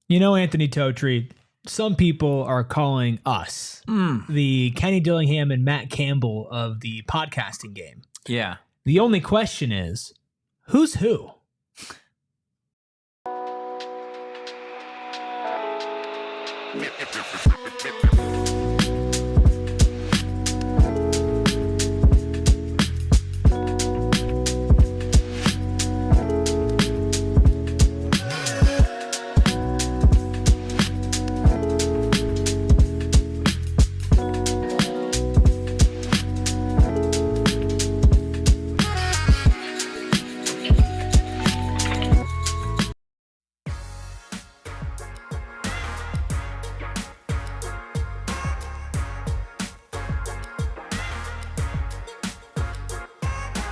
You know, Anthony Totri, some people are calling us the Kenny Dillingham and Matt Campbell of the podcasting game. Yeah. The only question is, who's who?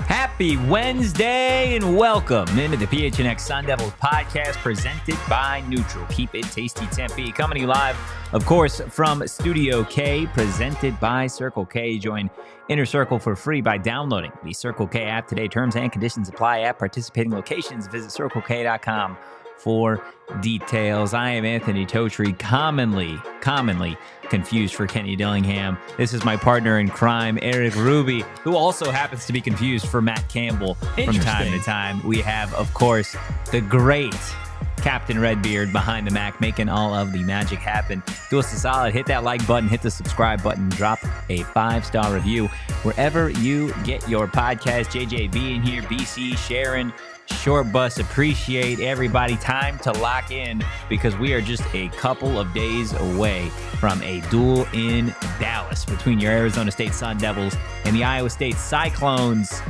Happy Wednesday and welcome into the PHNX Sun Devils podcast presented by Neutral. Keep it tasty, Tempe. Coming to you live, of course, from Studio K, presented by Circle K. Join Inner Circle for free by downloading the Circle K app today. Terms and conditions apply at participating locations. Visit CircleK.com for details. I am Anthony Totri, commonly confused for Kenny Dillingham. This is my partner in crime, Erik, who also happens to be confused for Matt Campbell from time to time. We have, of course, the great Captain Redbeard behind the Mac, making all of the magic happen. Do us a solid, hit that like button, hit the subscribe button, drop a 5-star review wherever you get your podcast. JJB in here, BC, Sharon, Short Bus, appreciate everybody. Time to lock in because we are just a couple of days away from a duel in Dallas between your Arizona State Sun Devils and the Iowa State Cyclones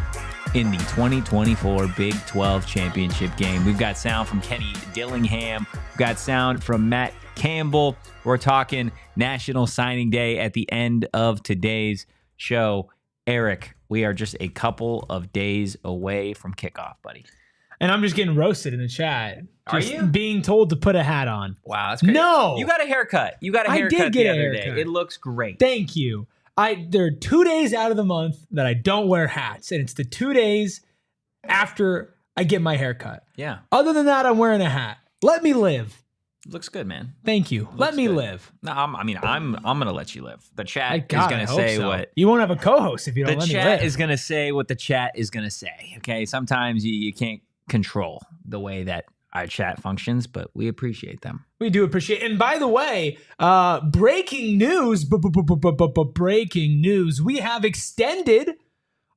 in the 2024 Big 12 championship game. We've got sound from Kenny Dillingham. We've got sound from Matt Campbell. We're talking National Signing Day at the end of today's show. Erik, we are just a couple of days away from kickoff, buddy. And I'm just getting roasted in the chat. Are Just you? being told to put a hat on. Wow, that's great. No! You got a haircut. You got a I haircut did get the a other haircut. day. It looks great. Thank you. There are 2 days out of the month that I don't wear hats, and it's the 2 days after I get my haircut. Yeah. Other than that, I'm wearing a hat. Let me live. Looks good, man. Thank you. Let me good. live. No, I'm gonna let you live. The chat is God, gonna I hope say so. what You won't have a co-host if you the don't let me chat live. is gonna say. What the chat is gonna say. Okay. Sometimes you can't control the way that our chat functions, but we appreciate them. We do appreciate it. And by the way, breaking news, breaking news. We have extended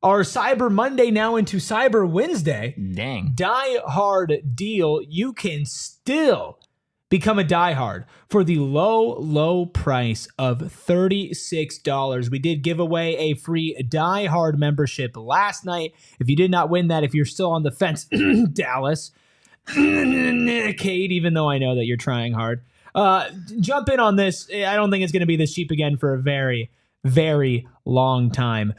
our Cyber Monday now into Cyber Wednesday. Dang. Die Hard deal. You can still become a diehard for the low price of $36. We did give away a free Die Hard membership last night. If you did not win that, if you're still on the fence, Dallas, Kate, even though I know that you're trying hard, jump in on this. I don't think it's going to be this cheap again for a very, very long time.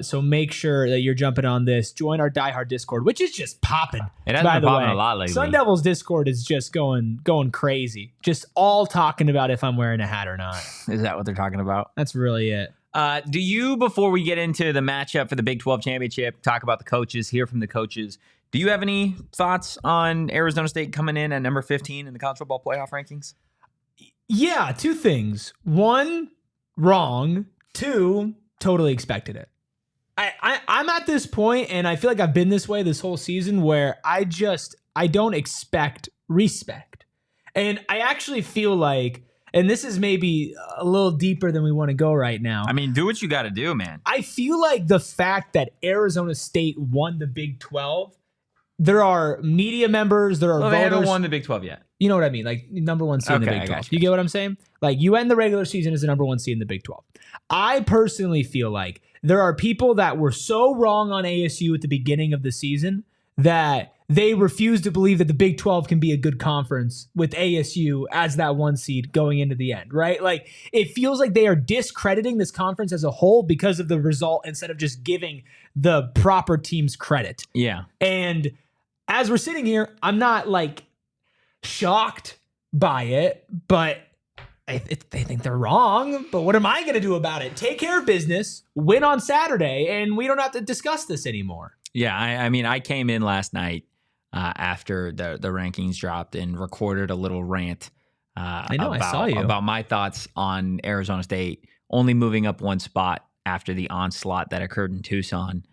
So make sure that you're jumping on this. Join our Die Hard Discord, which is just popping. It has been popping a lot lately. Sun Devils Discord is just going crazy. Just all talking about if I'm wearing a hat or not. Is that what they're talking about? That's really it. Do you, before we get into the matchup for the Big 12 championship, talk about the coaches, hear from the coaches, do you have any thoughts on Arizona State coming in at number 15 in the college football playoff rankings? Yeah, 2 things. 1, wrong. 2, totally expected it. I'm at this point, and I feel like I've been this way this whole season, where I don't expect respect. And I actually feel like, and this is maybe a little deeper than we want to go right now. I mean, do what you got to do, man. I feel like the fact that Arizona State won the Big 12, there are media members, there are voters. They haven't won the Big 12 yet. You know what I mean? Like number 1 seed in the Big 12. You get what I'm saying? Like you end the regular season as the number 1 seed in the Big 12. I personally feel like there are people that were so wrong on ASU at the beginning of the season that they refuse to believe that the Big 12 can be a good conference with ASU as that 1 seed going into the end, right? Like it feels like they are discrediting this conference as a whole because of the result instead of just giving the proper teams credit. Yeah. And as we're sitting here, I'm not like shocked by it, but I think they're wrong. But what am I going to do about it? Take care of business, win on Saturday, and we don't have to discuss this anymore. Yeah, I mean, I came in last night after the rankings dropped and recorded a little rant I know, I saw you. About my thoughts on Arizona State only moving up one spot after the onslaught that occurred in Tucson.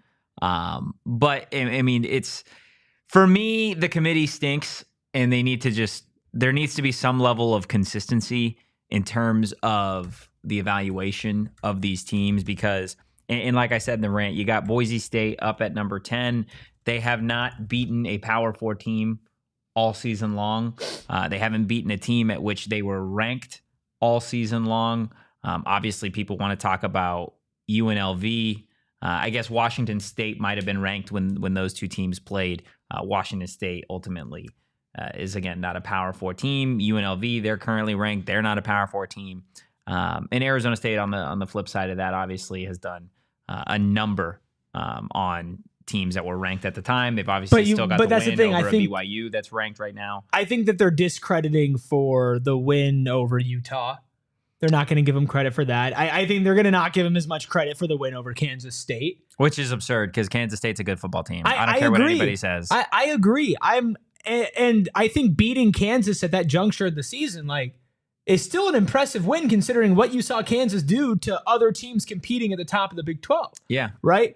But I mean, it's, for me, the committee stinks, and there needs to be some level of consistency in terms of the evaluation of these teams, because, and like I said in the rant, you got Boise State up at number 10. They have not beaten a Power 4 team all season long. They haven't beaten a team at which they were ranked all season long. Obviously, people want to talk about UNLV. I guess Washington State might have been ranked when those two teams played. Washington State ultimately is, again, not a Power 4 team. UNLV, they're currently ranked. They're not a Power 4 team. And Arizona State, on the flip side of that, obviously has done a number on teams that were ranked at the time. They've obviously still got the win over BYU that's ranked right now. I think that they're discrediting for the win over Utah. They're not going to give them credit for that. I think they're going to not give them as much credit for the win over Kansas State. Which is absurd, because Kansas State's a good football team. I don't care what anybody says. I agree. And I think beating Kansas at that juncture of the season, is still an impressive win considering what you saw Kansas do to other teams competing at the top of the Big 12. Yeah. Right?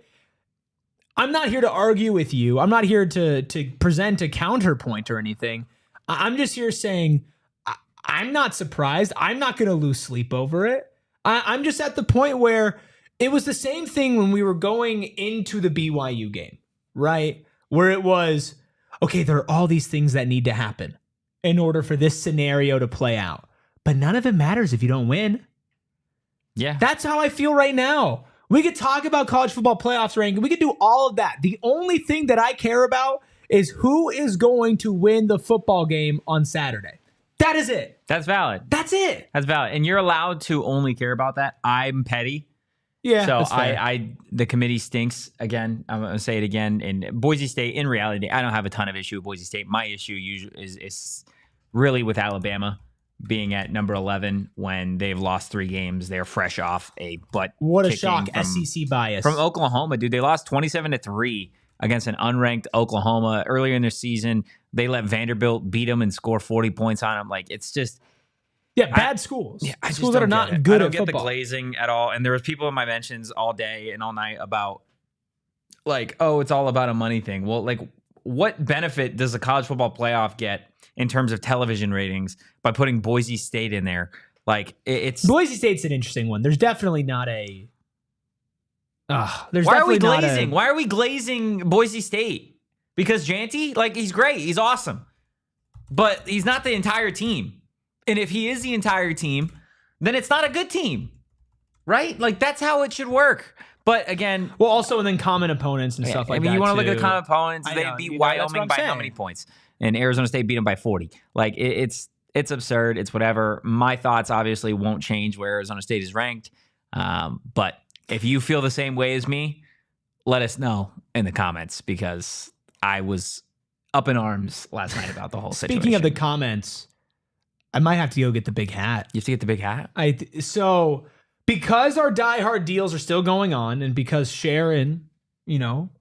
I'm not here to argue with you. I'm not here to present a counterpoint or anything. I'm just here saying I'm not surprised. I'm not going to lose sleep over it. I'm just at the point where it was the same thing when we were going into the BYU game, right? Where it was, okay, there are all these things that need to happen in order for this scenario to play out. But none of it matters if you don't win. Yeah. That's how I feel right now. We could talk about college football playoffs ranking. We could do all of that. The only thing that I care about is who is going to win the football game on Saturday. That is it. That's valid. That's it. That's valid. And you're allowed to only care about that. I'm petty. Yeah. So the committee stinks. Again, I'm going to say it again. And Boise State, in reality, I don't have a ton of issue with Boise State. My issue usually is really with Alabama being at number 11 when they've lost 3 games. They're fresh off a butt. What a shock. SEC bias. From Oklahoma, dude. They lost 27-3 against an unranked Oklahoma earlier in their season. They let Vanderbilt beat them and score 40 points on them. It's just... Yeah, bad schools. Yeah, schools that are not good at football. I don't get the glazing at all. And there was people in my mentions all day and all night about, it's all about a money thing. Well, what benefit does the college football playoff get in terms of television ratings by putting Boise State in there? It's Boise State's an interesting one. There's definitely not a. Why are we glazing? Why are we glazing Boise State? Because Janty, he's great, he's awesome, but he's not the entire team. And if he is the entire team, then it's not a good team, right? That's how it should work. But again, well, also and then common opponents and stuff like that. You want to look too. at common opponents. They beat Wyoming by how many points? And Arizona State beat them by 40. It's absurd. It's whatever. My thoughts obviously won't change where Arizona State is ranked. But if you feel the same way as me, let us know in the comments, because I was up in arms last night about the whole situation. Speaking of the comments, I might have to go get the big hat. You have to get the big hat? So because our Die Hard deals are still going on, and because Sharon,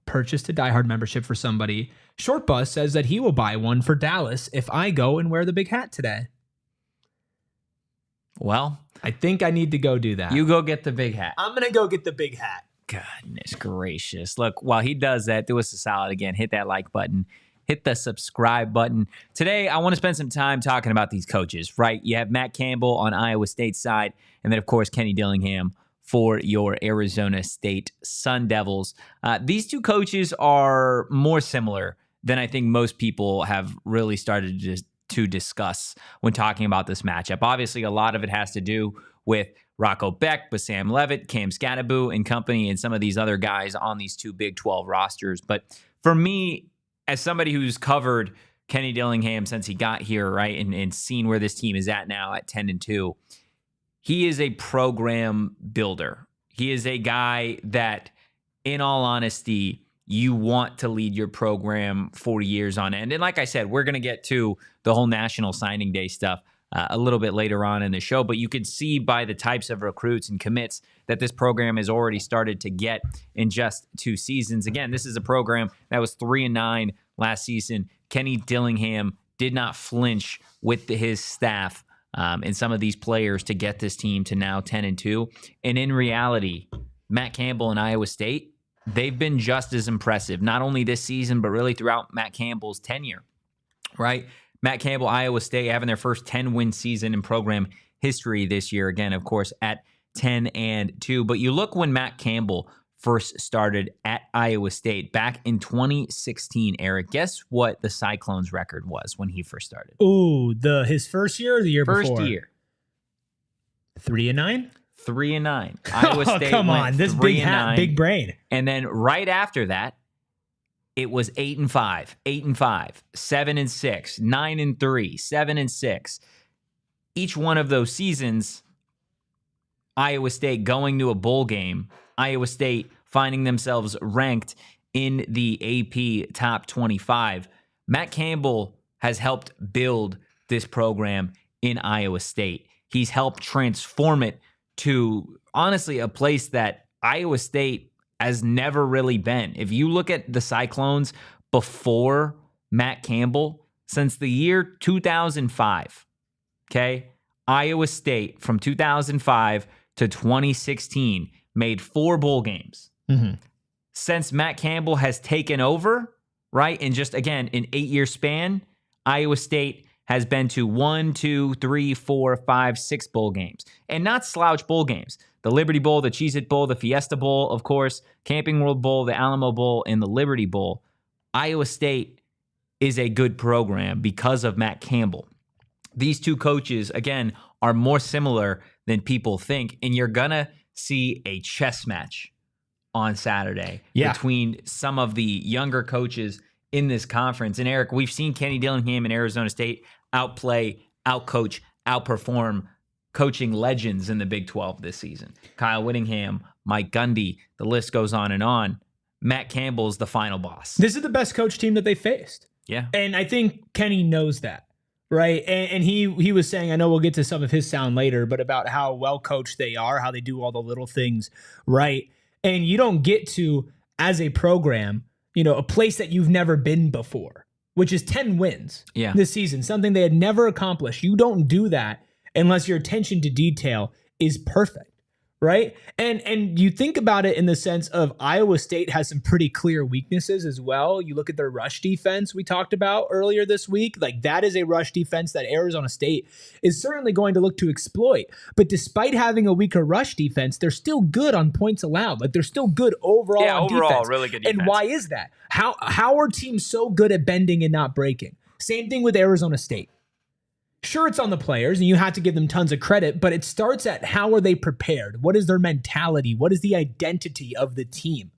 purchased a Die Hard membership for somebody, Short Bus says that he will buy one for Dallas if I go and wear the big hat today. Well, I think I need to go do that. You go get the big hat. I'm going to go get the big hat. Goodness gracious. Look, while he does that, do us a solid again. Hit that like button. Hit the subscribe button. Today, I want to spend some time talking about these coaches, right? You have Matt Campbell on Iowa State's side, and then, of course, Kenny Dillingham for your Arizona State Sun Devils. These two coaches are more similar than I think most people have really started to discuss when talking about this matchup. Obviously, a lot of it has to do with Rocco Becht, but Sam Leavitt, Cam Skattebo and company, and some of these other guys on these two Big 12 rosters. But for me, as somebody who's covered Kenny Dillingham since he got here, right, and seen where this team is at now at 10-2, he is a program builder. He is a guy that, in all honesty, you want to lead your program for years on end. And like I said, we're going to get to the whole National Signing Day stuff a little bit later on in the show, but you can see by the types of recruits and commits that this program has already started to get in just 2 seasons. Again, this is a program that was 3-9 last season. Kenny Dillingham did not flinch with his staff and some of these players to get this team to now 10-2. And in reality, Matt Campbell and Iowa State, they've been just as impressive, not only this season, but really throughout Matt Campbell's tenure, right? Matt Campbell, Iowa State having their first 10-win season in program history this year. Again, of course, at 10-2. But you look when Matt Campbell first started at Iowa State back in 2016, Erik. Guess what the Cyclones record was when he first started? Ooh, his first year or the year before? First year. 3-9? 3-9. Iowa State come on, this big brain. And then right after that, it was 8-5, 8-5, 7-6, 9-3, 7-6. Each one of those seasons, Iowa State going to a bowl game, Iowa State finding themselves ranked in the AP top 25. Matt Campbell has helped build this program in Iowa State. He's helped transform it to, honestly, a place that Iowa State has never really been. If you look at the Cyclones before Matt Campbell, since the year 2005, okay, Iowa State from 2005 to 2016 made 4 bowl games. Mm-hmm. Since Matt Campbell has taken over, right, and just, again, an 8-year span, Iowa State has been to 1, 2, 3, 4, 5, 6 bowl games. And not slouch bowl games. The Liberty Bowl, the Cheez-It Bowl, the Fiesta Bowl, of course, Camping World Bowl, the Alamo Bowl, and the Liberty Bowl. Iowa State is a good program because of Matt Campbell. These two coaches, again, are more similar than people think, and you're going to see a chess match on Saturday between some of the younger coaches in this conference. And Erik, we've seen Kenny Dillingham and Arizona State outplay, outcoach, outperform coaching legends in the Big 12 this season. Kyle Whittingham, Mike Gundy, the list goes on and on. Matt Campbell's the final boss. This is the best coach team that they faced. Yeah. And I think Kenny knows that, right? And he was saying, I know we'll get to some of his sound later, but about how well coached they are, how they do all the little things right. And you don't get to, as a program, a place that you've never been before, which is 10 wins this season, something they had never accomplished. You don't do that unless your attention to detail is perfect, right? And you think about it in the sense of Iowa State has some pretty clear weaknesses as well. You look at their rush defense we talked about earlier this week. Like, that is a rush defense that Arizona State is certainly going to look to exploit. But despite having a weaker rush defense, they're still good on points allowed. Like, they're still good overall on defense. Really good defense. And why is that? How are teams so good at bending and not breaking? Same thing with Arizona State. Sure, it's on the players, and you have to give them tons of credit, but it starts at how are they prepared? What is their mentality? What is the identity of the team?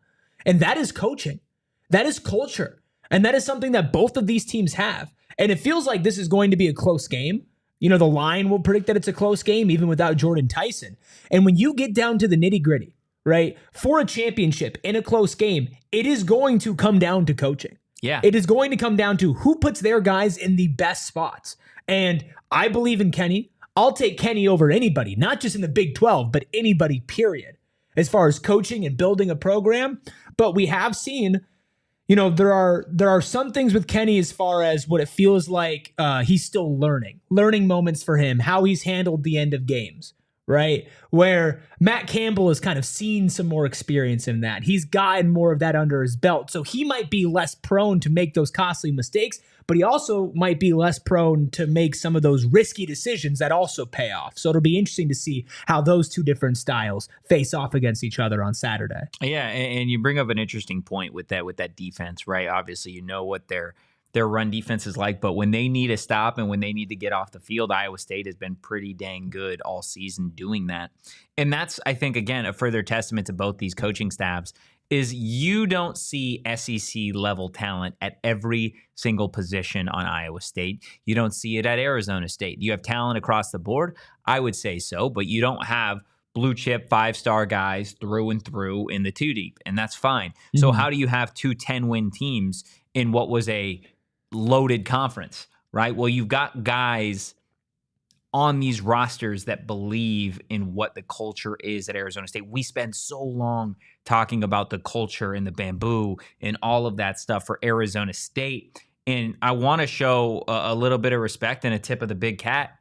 And that is coaching. That is culture. And that is something that both of these teams have. And it feels like this is going to be a close game. The line will predict that it's a close game, even without Jordyn Tyson. And when you get down to the nitty-gritty, right, for a championship in a close game, it is going to come down to coaching. Yeah. It is going to come down to who puts their guys in the best spots. And I believe in Kenny. I'll take Kenny over anybody, not just in the Big 12, but anybody, period, as far as coaching and building a program. But we have seen, there are some things with Kenny as far as what it feels like he's still learning moments for him, how he's handled the end of games, right? Where Matt Campbell has kind of seen some more experience in that. He's gotten more of that under his belt. So he might be less prone to make those costly mistakes, but he also might be less prone to make some of those risky decisions that also pay off. So it'll be interesting to see how those two different styles face off against each other on Saturday. Yeah, and you bring up an interesting point with that defense, right? Obviously, what their run defense is like, but when they need a stop and when they need to get off the field, Iowa State has been pretty dang good all season doing that. And that's, I think, again, a further testament to both these coaching staffs is you don't see SEC level talent at every single position on Iowa State. You don't see it at Arizona State. You have talent across the board, I would say so, but you don't have blue chip 5-star guys through and through in the 2-deep, and that's fine. Mm-hmm. So how do you have 2 10-win teams in what was a loaded conference, right? Well, you've got guys on these rosters that believe in what the culture is at Arizona State. We spend so long talking about the culture and the bamboo and all of that stuff for Arizona State. And I want to show a little bit of respect and a tip of the big cat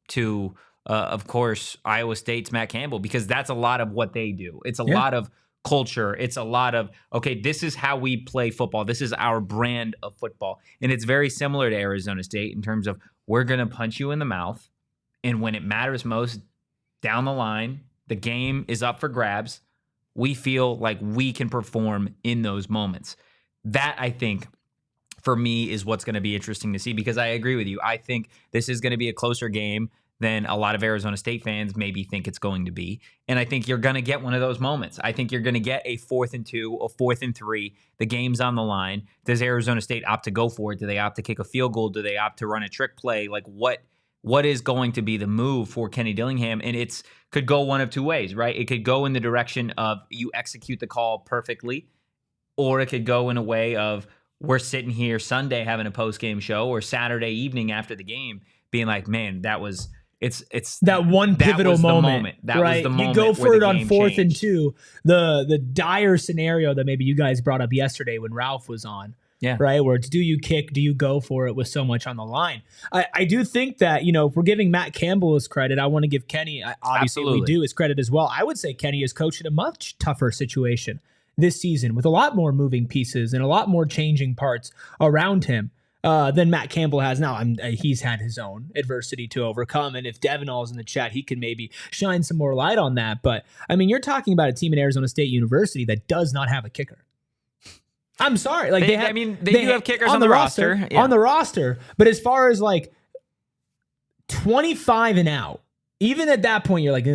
to, of course, Iowa State's Matt Campbell, because that's a lot of what they do. It's a lot of culture. It's a lot of, okay, this is how we play football. This is our brand of football. And it's very similar to Arizona State in terms of we're going to punch you in the mouth. And when it matters most down the line, the game is up for grabs. We feel like we can perform in those moments. That, I think, for me, is what's going to be interesting to see, because I agree with you. I think this is going to be a closer game than a lot of Arizona State fans maybe think it's going to be. And I think you're going to get one of those moments. I think you're going to get a 4th and 2, a 4th and 3. The game's on the line. Does Arizona State opt to go for it? Do they opt to kick a field goal? Do they opt to run a trick play? Like, what is going to be the move for Kenny Dillingham? And it's could go one of two ways, right? It could go in the direction of you execute the call perfectly, or it could go in a way of we're sitting here Sunday having a post-game show, or Saturday evening after the game being like, man, that was... It's that one pivotal moment. That was the moment. You go for it on 4th changed. and 2. The dire scenario that maybe you guys brought up yesterday when Ralph was on. Yeah. Right. Where it's, do you kick? Do you go for it with so much on the line? I do think that, if we're giving Matt Campbell his credit, I want to give Kenny, obviously we do, his credit as well. I would say Kenny has coached in a much tougher situation this season with a lot more moving pieces and a lot more changing parts around him than Matt Campbell has now. He's had his own adversity to overcome. And if Devinall's in the chat, he can maybe shine some more light on that. But I mean, you're talking about a team at Arizona State University that does not have a kicker. I'm sorry. Like they do have kickers on the roster. Yeah. On the roster. But as far as like 25 and out, even at that point, you're like,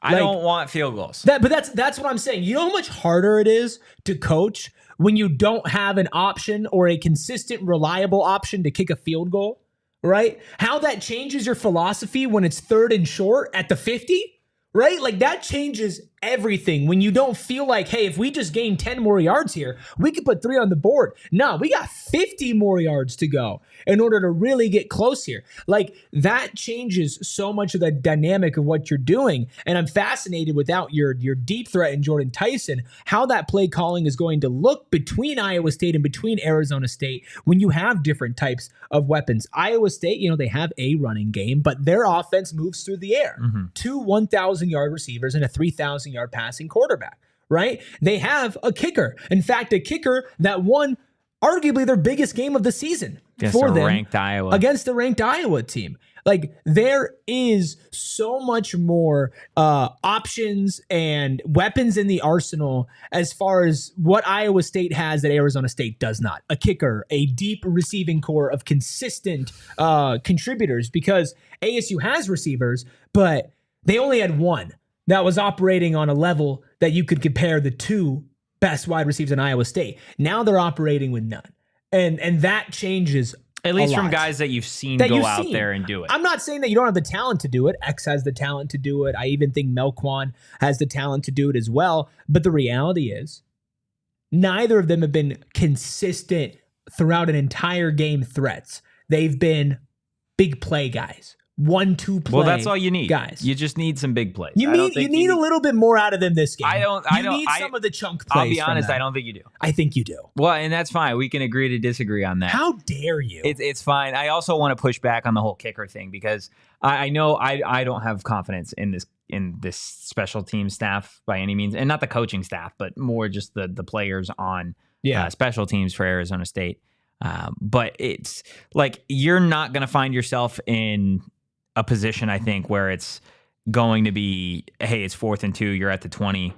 I don't want field goals. But that's what I'm saying. You know how much harder it is to coach when you don't have an option or a consistent, reliable option to kick a field goal, right? How that changes your philosophy when it's 3rd and short at the 50, right? Like that changes everything when you don't feel like, hey, if we just gain 10 more yards here, we could put 3 on the board. No, we got 50 more yards to go in order to really get close here. Like that changes so much of the dynamic of what you're doing. And I'm fascinated without your deep threat in Jordyn Tyson, how that play calling is going to look between Iowa State and between Arizona State when you have different types of weapons. Iowa State, they have a running game, but their offense moves through the air. 2 1,000-yard receivers and a 3,000-yard passing quarterback, right? They have a kicker. In fact, a kicker that won arguably their biggest game of the season for them against the ranked Iowa team. Like there is so much more options and weapons in the arsenal as far as what Iowa State has that Arizona State does not. A kicker, a deep receiving core of consistent contributors, because ASU has receivers, but they only had one that was operating on a level that you could compare the 2 best wide receivers in Iowa State. Now they're operating with none. And that changes at least from guys that you've seen go out there and do it. I'm not saying that you don't have the talent to do it. X has the talent to do it. I even think Melquan has the talent to do it as well. But the reality is neither of them have been consistent throughout an entire game threats. They've been big play guys. 1-2 play. Well, that's all you need, guys. You just need some big plays. You need a little bit more out of them this game. You need some of the chunk plays. I'll be honest, I don't think you do. I think you do. Well, and that's fine. We can agree to disagree on that. How dare you? It's fine. I also want to push back on the whole kicker thing, because I know I don't have confidence in this special team staff by any means, and not the coaching staff, but more just the players on special teams for Arizona State. But it's like you're not going to find yourself in a position, I think, where it's going to be, hey, it's 4th and 2, you're at the 20,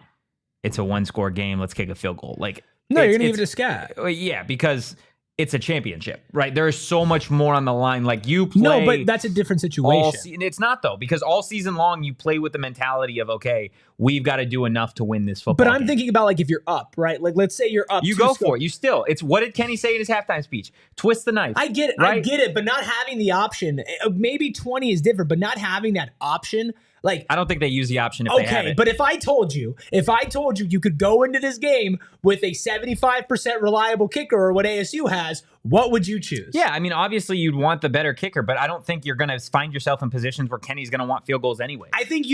it's a 1-score game, let's kick a field goal. Like, no, you're gonna give it a scat. Yeah, because it's a championship, right? There is so much more on the line. Like you play. No, but that's a different situation. It's not though, because all season long you play with the mentality of, okay, we've got to do enough to win this football. But I'm thinking about like if you're up, right? Like let's say you're up. You go for it. You still. It's what did Kenny say in his halftime speech? Twist the knife. I get it. Right? I get it. But not having the option, maybe 20 is different, but not having that option. Like, I don't think they use the option if they have it. But if I told you you could go into this game with a 75% reliable kicker or what ASU has, what would you choose? Yeah, I mean, obviously you'd want the better kicker, but I don't think you're going to find yourself in positions where Kenny's going to want field goals anyway. I think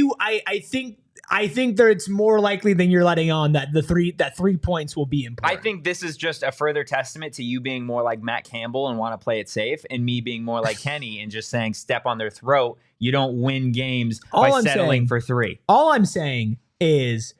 I think that it's more likely than you're letting on that the 3 points will be important. I think this is just a further testament to you being more like Matt Campbell and want to play it safe, and me being more like Kenny and just saying step on their throat. You don't win games by settling for 3. All I'm saying is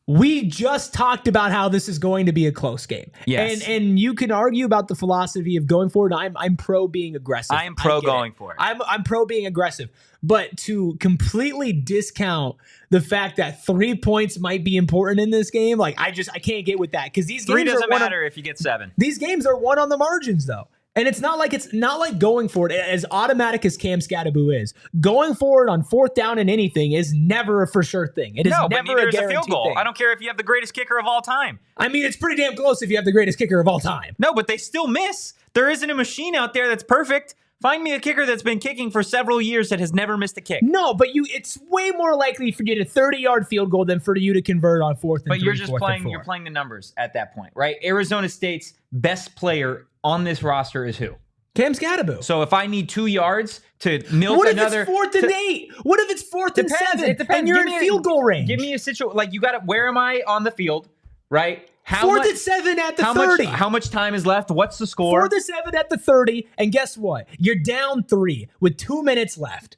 we just talked about how this is going to be a close game. Yes. And you can argue about the philosophy of going forward. I'm pro being aggressive. I am pro going for it. I'm pro being aggressive. But to completely discount the fact that 3 points might be important in this game, like I can't get with that, because these 3 games doesn't matter if you get 7. These games are won on the margins, though. And it's not like going for it as automatic as Cam Skattebo is. Going forward on 4th down and anything is never a for sure thing. It is never a guaranteed field goal. thing. I don't care if you have the greatest kicker of all time. I mean, it's pretty damn close if you have the greatest kicker of all time. No, but they still miss. There isn't a machine out there that's perfect. Find me a kicker that's been kicking for several years that has never missed a kick. No, but it's way more likely for you to 30-yard field goal than for you to convert on 4th and 3. But you're just playing the numbers at that point, right? Arizona State's best player on this roster is who? Cam Skattebo. So if I need 2 yards to milk what another... What if it's 4th and 8? What if it's 4th and 7? It depends. And you're in field goal range? Give me a situation... Like, you got to... Where am I on the field, right? 4th and 7 at the 30. How much time is left? What's the score? 4th and 7 at the 30. And guess what? You're down 3 with 2 minutes left.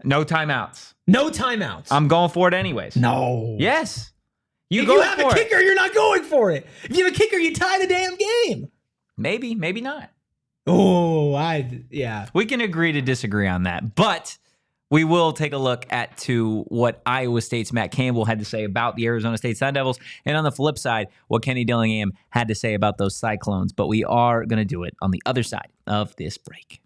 No timeouts. No timeouts. I'm going for it anyways. No. Yes. If you have a kicker, you're not going for it. If you have a kicker, you tie the damn game. Maybe not. Oh, yeah. We can agree to disagree on that, but we will take a look to what Iowa State's Matt Campbell had to say about the Arizona State Sun Devils, and on the flip side, what Kenny Dillingham had to say about those Cyclones. But we are going to do it on the other side of this break.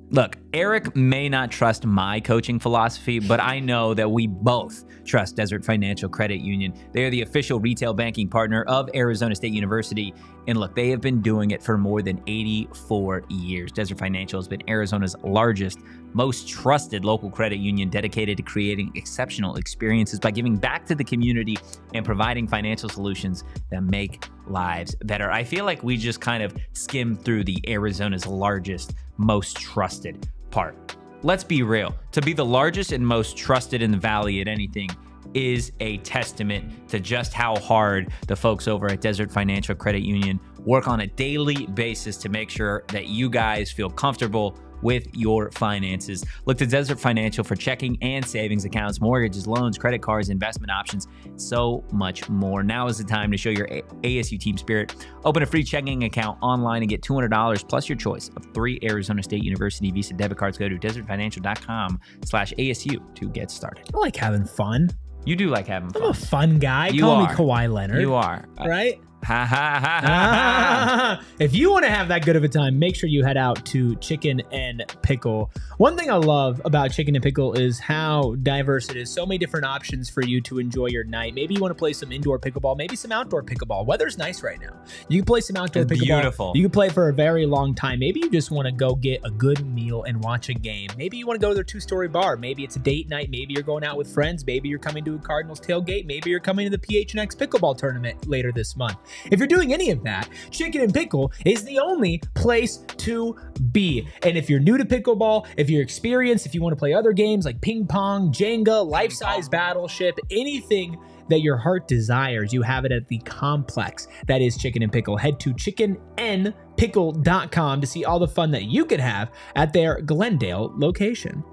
Look, Erik may not trust my coaching philosophy, but I know that we both trust Desert Financial Credit Union. They are the official retail banking partner of Arizona State University. And look, they have been doing it for more than 84 years. Desert Financial has been Arizona's largest, most trusted local credit union, dedicated to creating exceptional experiences by giving back to the community and providing financial solutions that make lives better. I feel like we just kind of skimmed through the Arizona's largest, most trusted part. Let's be real. To be the largest and most trusted in the Valley at anything is a testament to just how hard the folks over at Desert Financial Credit Union work on a daily basis to make sure that you guys feel comfortable with your finances. Look to Desert Financial for checking and savings accounts, mortgages, loans, credit cards, investment options, so much more. Now is the time to show your ASU team spirit. Open a free checking account online and get $200 plus your choice of 3 Arizona State University Visa debit cards. Go to desertfinancial.com/ASU to get started. I like having fun. You do like having fun. I'm a fun guy. You Call are. me Kawhi Leonard. You are. Right? Ha ha ha ha. If you want to have that good of a time, make sure you head out to Chicken and Pickle. One thing I love about Chicken and Pickle is how diverse it is. So many different options for you to enjoy your night. Maybe you want to play some indoor pickleball, maybe some outdoor pickleball. Weather's nice right now. You can play some outdoor It's pickleball. beautiful. You can play for a very long time. Maybe you just want to go get a good meal and watch a game. Maybe you want to go to their 2-story bar. Maybe it's a date night. Maybe you're going out with friends. Maybe you're coming to a Cardinals tailgate. Maybe you're coming to the PHNX pickleball tournament later this month. If you're doing any of that, Chicken and Pickle is the only place to be. And if you're new to pickleball, if you're experienced, if you want to play other games like ping pong, Jenga, life-size battleship, anything that your heart desires, you have it at the complex that is Chicken and Pickle. Head to chickenandpickle.com to see all the fun that you could have at their Glendale location.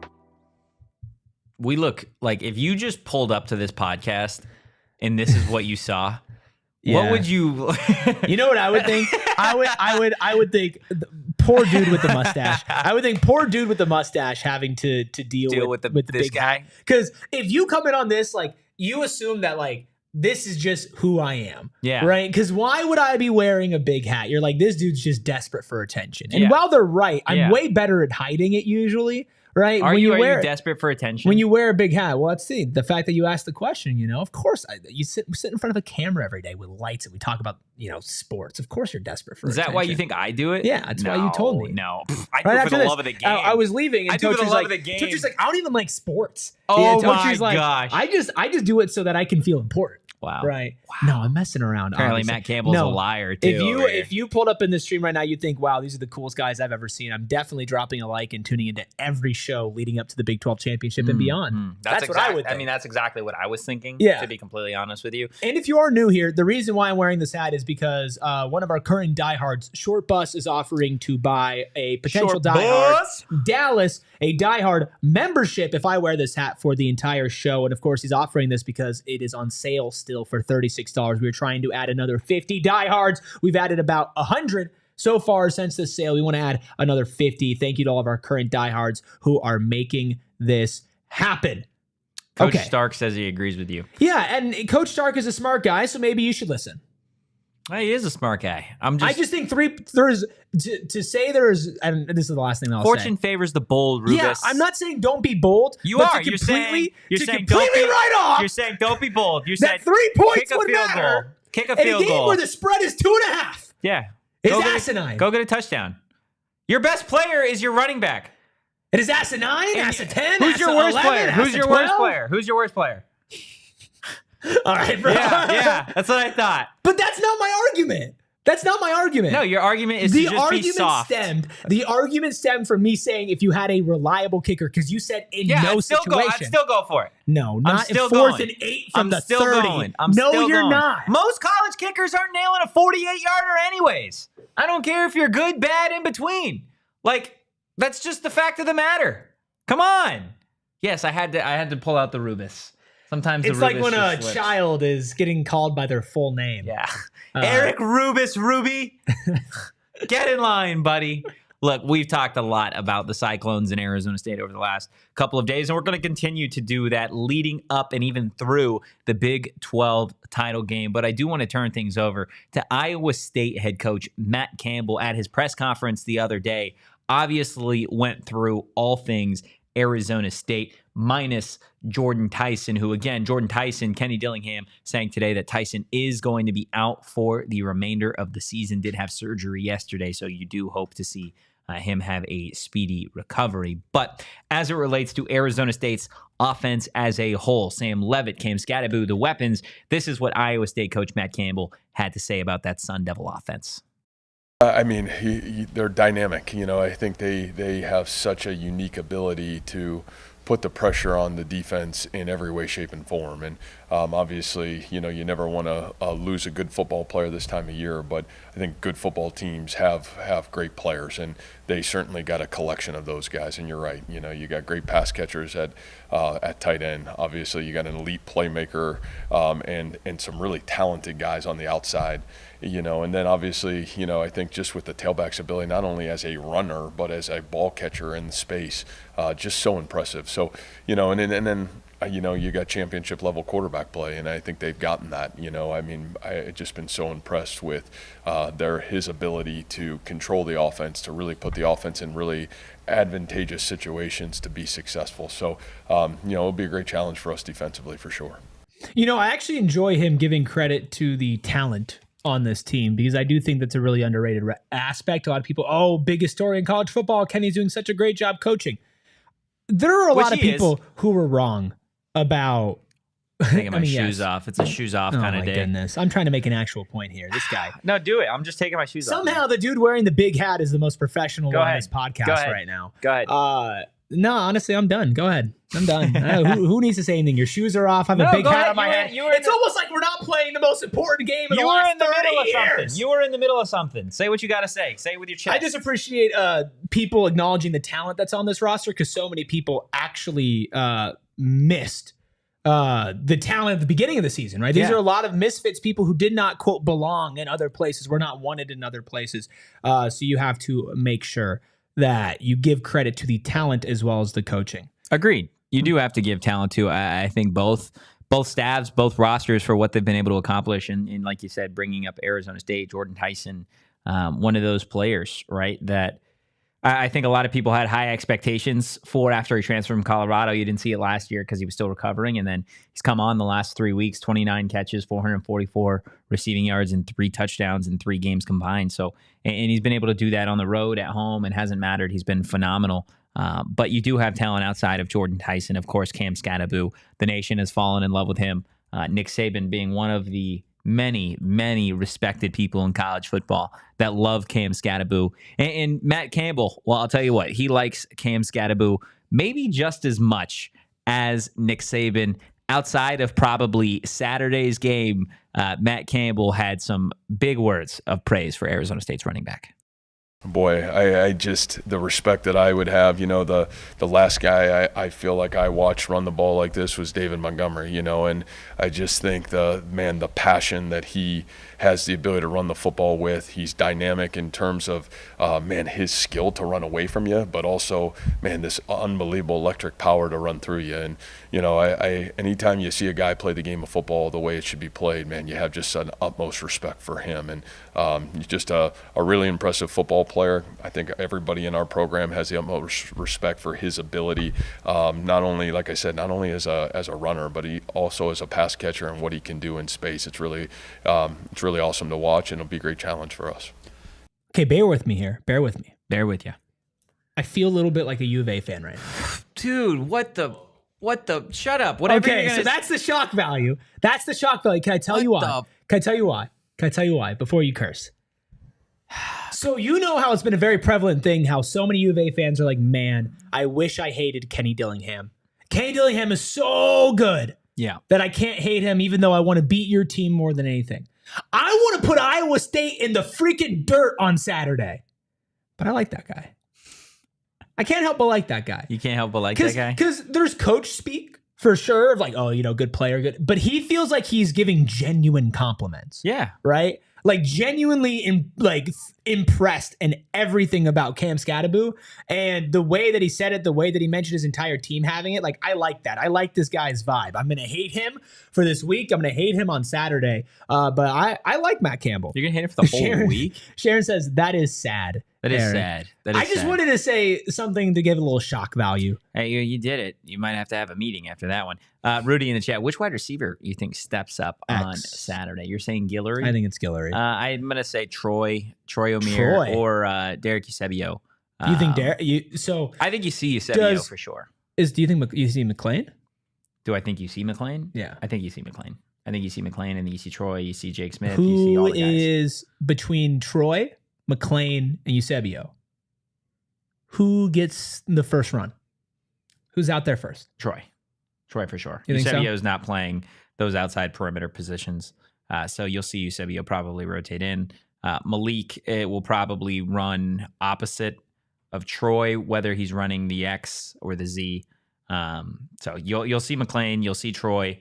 We look like if you just pulled up to this podcast and this is what you saw, what would you? You know what I would think? I would think poor dude with the mustache. I would think poor dude with the mustache having to deal with the this big guy. Because if you come in on this, like you assume that like this is just who I am. Yeah. Right? Because why would I be wearing a big hat? You're like, this dude's just desperate for attention. And Yeah. while they're right, I'm Yeah. way better at hiding it usually. Right? Are you desperate for attention? When you wear a big hat, well, let's see. The fact that you asked the question, of course, we sit in front of a camera every day with lights and we talk about, sports. Of course, you're desperate for Is that attention. why you think I do it? Yeah, that's why you told me. No, I do it for the love of the game. I was leaving, and I do it for the Totri's love like, of the game. Totri's like, I don't even like sports. Oh Totri's my like, gosh. I just do it so that I can feel important. Wow. Right. Wow. No, I'm messing around. Apparently obviously. Matt Campbell's a liar too. If you pulled up in the stream right now, you'd think, wow, these are the coolest guys I've ever seen. I'm definitely dropping a like and tuning into every show leading up to the Big 12 championship and beyond. That's what I would think. I mean, that's exactly what I was thinking, to be completely honest with you. And if you are new here, the reason why I'm wearing this hat is because one of our current diehards, Short Bus, is offering to buy a potential diehard Dallas, a diehard membership if I wear this hat for the entire show. And of course, he's offering this because it is on sale still for $36. We were trying to add another 50 diehards. We've added about 100 so far since the sale. We want to add another 50. Thank you to all of our current diehards who are making this happen. Coach Stark says he agrees with you. Yeah, and Coach Stark is a smart guy, so maybe you should listen. He is a smart guy. I just think there's to say there's, and this is the last thing I'll say. Fortune favors the bold, Rubus. Yeah, I'm not saying don't be bold. You're saying write off. You're saying don't be bold. You that said 3 points kick a would field matter. goal. Kick a field in a game goal where the spread is 2.5. Yeah, it's asinine. Go get a touchdown. Your best player is your running back. It is asinine. Asa 10. Who's your worst player? Who's your worst player? Who's your worst player? All right, bro. Yeah, that's what I thought. But that's not my argument. That's not my argument. No, your argument is to just be soft. The argument stemmed from me saying if you had a reliable kicker, because you said no situation. I'd still go for it. No, not in 4th and 8 from the 30. You're not. Most college kickers aren't nailing a 48-yarder anyways. I don't care if you're good, bad, in between. Like, that's just the fact of the matter. Come on. Yes, I had to pull out the Rubus. Sometimes it's like when a child is getting called by their full name. Yeah. Erik Rubus Ruby. Get in line, buddy. Look, we've talked a lot about the Cyclones in Arizona State over the last couple of days, and we're going to continue to do that leading up and even through the Big 12 title game. But I do want to turn things over to Iowa State head coach Matt Campbell at his press conference the other day. Obviously went through all things Arizona State minus Jordyn Tyson, who again, Jordyn Tyson, Kenny Dillingham saying today that Tyson is going to be out for the remainder of the season, did have surgery yesterday, so you do hope to see him have a speedy recovery. But as it relates to Arizona State's offense as a whole, Sam Leavitt, Cam Skattebo, the weapons, this is what Iowa State coach Matt Campbell had to say about that Sun Devil offense. I mean, they're dynamic. You know, I think they have such a unique ability to put the pressure on the defense in every way, shape, and form. And obviously, you know, you never want to lose a good football player this time of year, but I think good football teams have great players, and they certainly got a collection of those guys. And you're right, you know, you got great pass catchers at tight end. Obviously, you got an elite playmaker and some really talented guys on the outside. You know, and then obviously, you know, I think just with the tailback's ability, not only as a runner, but as a ball catcher in space, just so impressive. So, you know, and then you know, you got championship level quarterback play, and I think they've gotten that. You know, I mean, I've just been so impressed with his ability to control the offense, to really put the offense in really advantageous situations to be successful. So, you know, it'll be a great challenge for us defensively for sure. You know, I actually enjoy him giving credit to the talent on this team, because I do think that's a really underrated aspect. A lot of people, biggest story in college football, Kenny's doing such a great job coaching. There are a lot of people who were wrong about taking my shoes off. It's a shoes off kind of day. Goodness. I'm trying to make an actual point here. This guy. No, do it. I'm just taking my shoes off. Somehow the dude wearing the big hat is the most professional one on this podcast right now. Go ahead. No, honestly, I'm done. Go ahead. I'm done. who needs to say anything? Your shoes are off. I have a big hat on my head. It's almost like we're not playing the most important game in the last 30 years. You were in the middle of something. Say what you got to say. Say it with your chest. I just appreciate people acknowledging the talent that's on this roster, because so many people actually missed the talent at the beginning of the season, right? These are a lot of misfits, people who did not, quote, belong in other places, were not wanted in other places. So you have to make sure that you give credit to the talent as well as the coaching. Agreed. You do have to give talent to, I think, both staffs, both rosters for what they've been able to accomplish. And like you said, bringing up Arizona State, Jordyn Tyson, one of those players, right, that I think a lot of people had high expectations for after he transferred from Colorado. You didn't see it last year because he was still recovering. And then he's come on the last 3 weeks, 29 catches, 444 receiving yards, and 3 touchdowns in 3 games combined. So, and he's been able to do that on the road, at home, and hasn't mattered. He's been phenomenal. But you do have talent outside of Jordyn Tyson. Of course, Cam Skattebo. The nation has fallen in love with him Nick Saban being one of the many, many respected people in college football that love Cam Skattebo. And Matt Campbell, well, I'll tell you what, he likes Cam Skattebo maybe just as much as Nick Saban. Outside of probably Saturday's game, Matt Campbell had some big words of praise for Arizona State's running back. Boy, I just, the respect that I would have, the last guy I feel like I watched run the ball like this was David Montgomery, and I just think the passion that he has the ability to run the football with. He's dynamic in terms of, his skill to run away from you, but also, this unbelievable electric power to run through you. And, anytime you see a guy play the game of football the way it should be played, you have just an utmost respect for him. And he's just a really impressive football player. I think everybody in our program has the utmost respect for his ability, not only, like I said, not only as a runner, but he also as a pass catcher and what he can do in space. It's really awesome to watch, and it'll be a great challenge for us. Okay, bear with me here. Bear with me. Bear with you. I feel a little bit like a U of A fan right now. Dude, what the, shut up. Whatever. Okay, so that's the shock value. That's the shock value. Can I tell you why? Can I tell you why before you curse? So how it's been a very prevalent thing, how so many U of A fans are like, man, I wish I hated Kenny Dillingham. Kenny Dillingham is so good that I can't hate him even though I want to beat your team more than anything. I want to put Iowa State in the freaking dirt on Saturday. But I like that guy. I can't help but like that guy. You can't help but like that guy? Because there's coach speak for sure of like, good player, good. But he feels like he's giving genuine compliments. Yeah. Right? Like genuinely impressed in everything about Cam Skattebo, and the way that he said it, the way that he mentioned his entire team having it. Like, I like that. I like this guy's vibe. I'm going to hate him for this week. I'm going to hate him on Saturday. But I like Matt Campbell. You're going to hate him for the whole week? Sharon says, that is sad. That is sad. I just wanted to say something to give a little shock value. Hey, you did it. You might have to have a meeting after that one. Rudy in the chat, which wide receiver you think steps up on Saturday? You're saying Guillory? I think it's Guillory. I'm going to say Troy O'Meara or Derek Eusebio. You think Derek? So I think you see Eusebio for sure. Do you think you see McLean? Do I think you see McLean? Yeah. I think you see McLean. I think you see McLean, and then you see Troy, you see Jake Smith, you see all the guys. Who is between Troy, McLean, and Eusebio? Who gets the first run? Who's out there first? Troy for sure. You think Eusebio is so? not playing those outside perimeter positions. So you'll see Eusebio probably rotate in. Malik will probably run opposite of Troy, whether he's running the X or the Z. So you'll see McLean, you'll see Troy.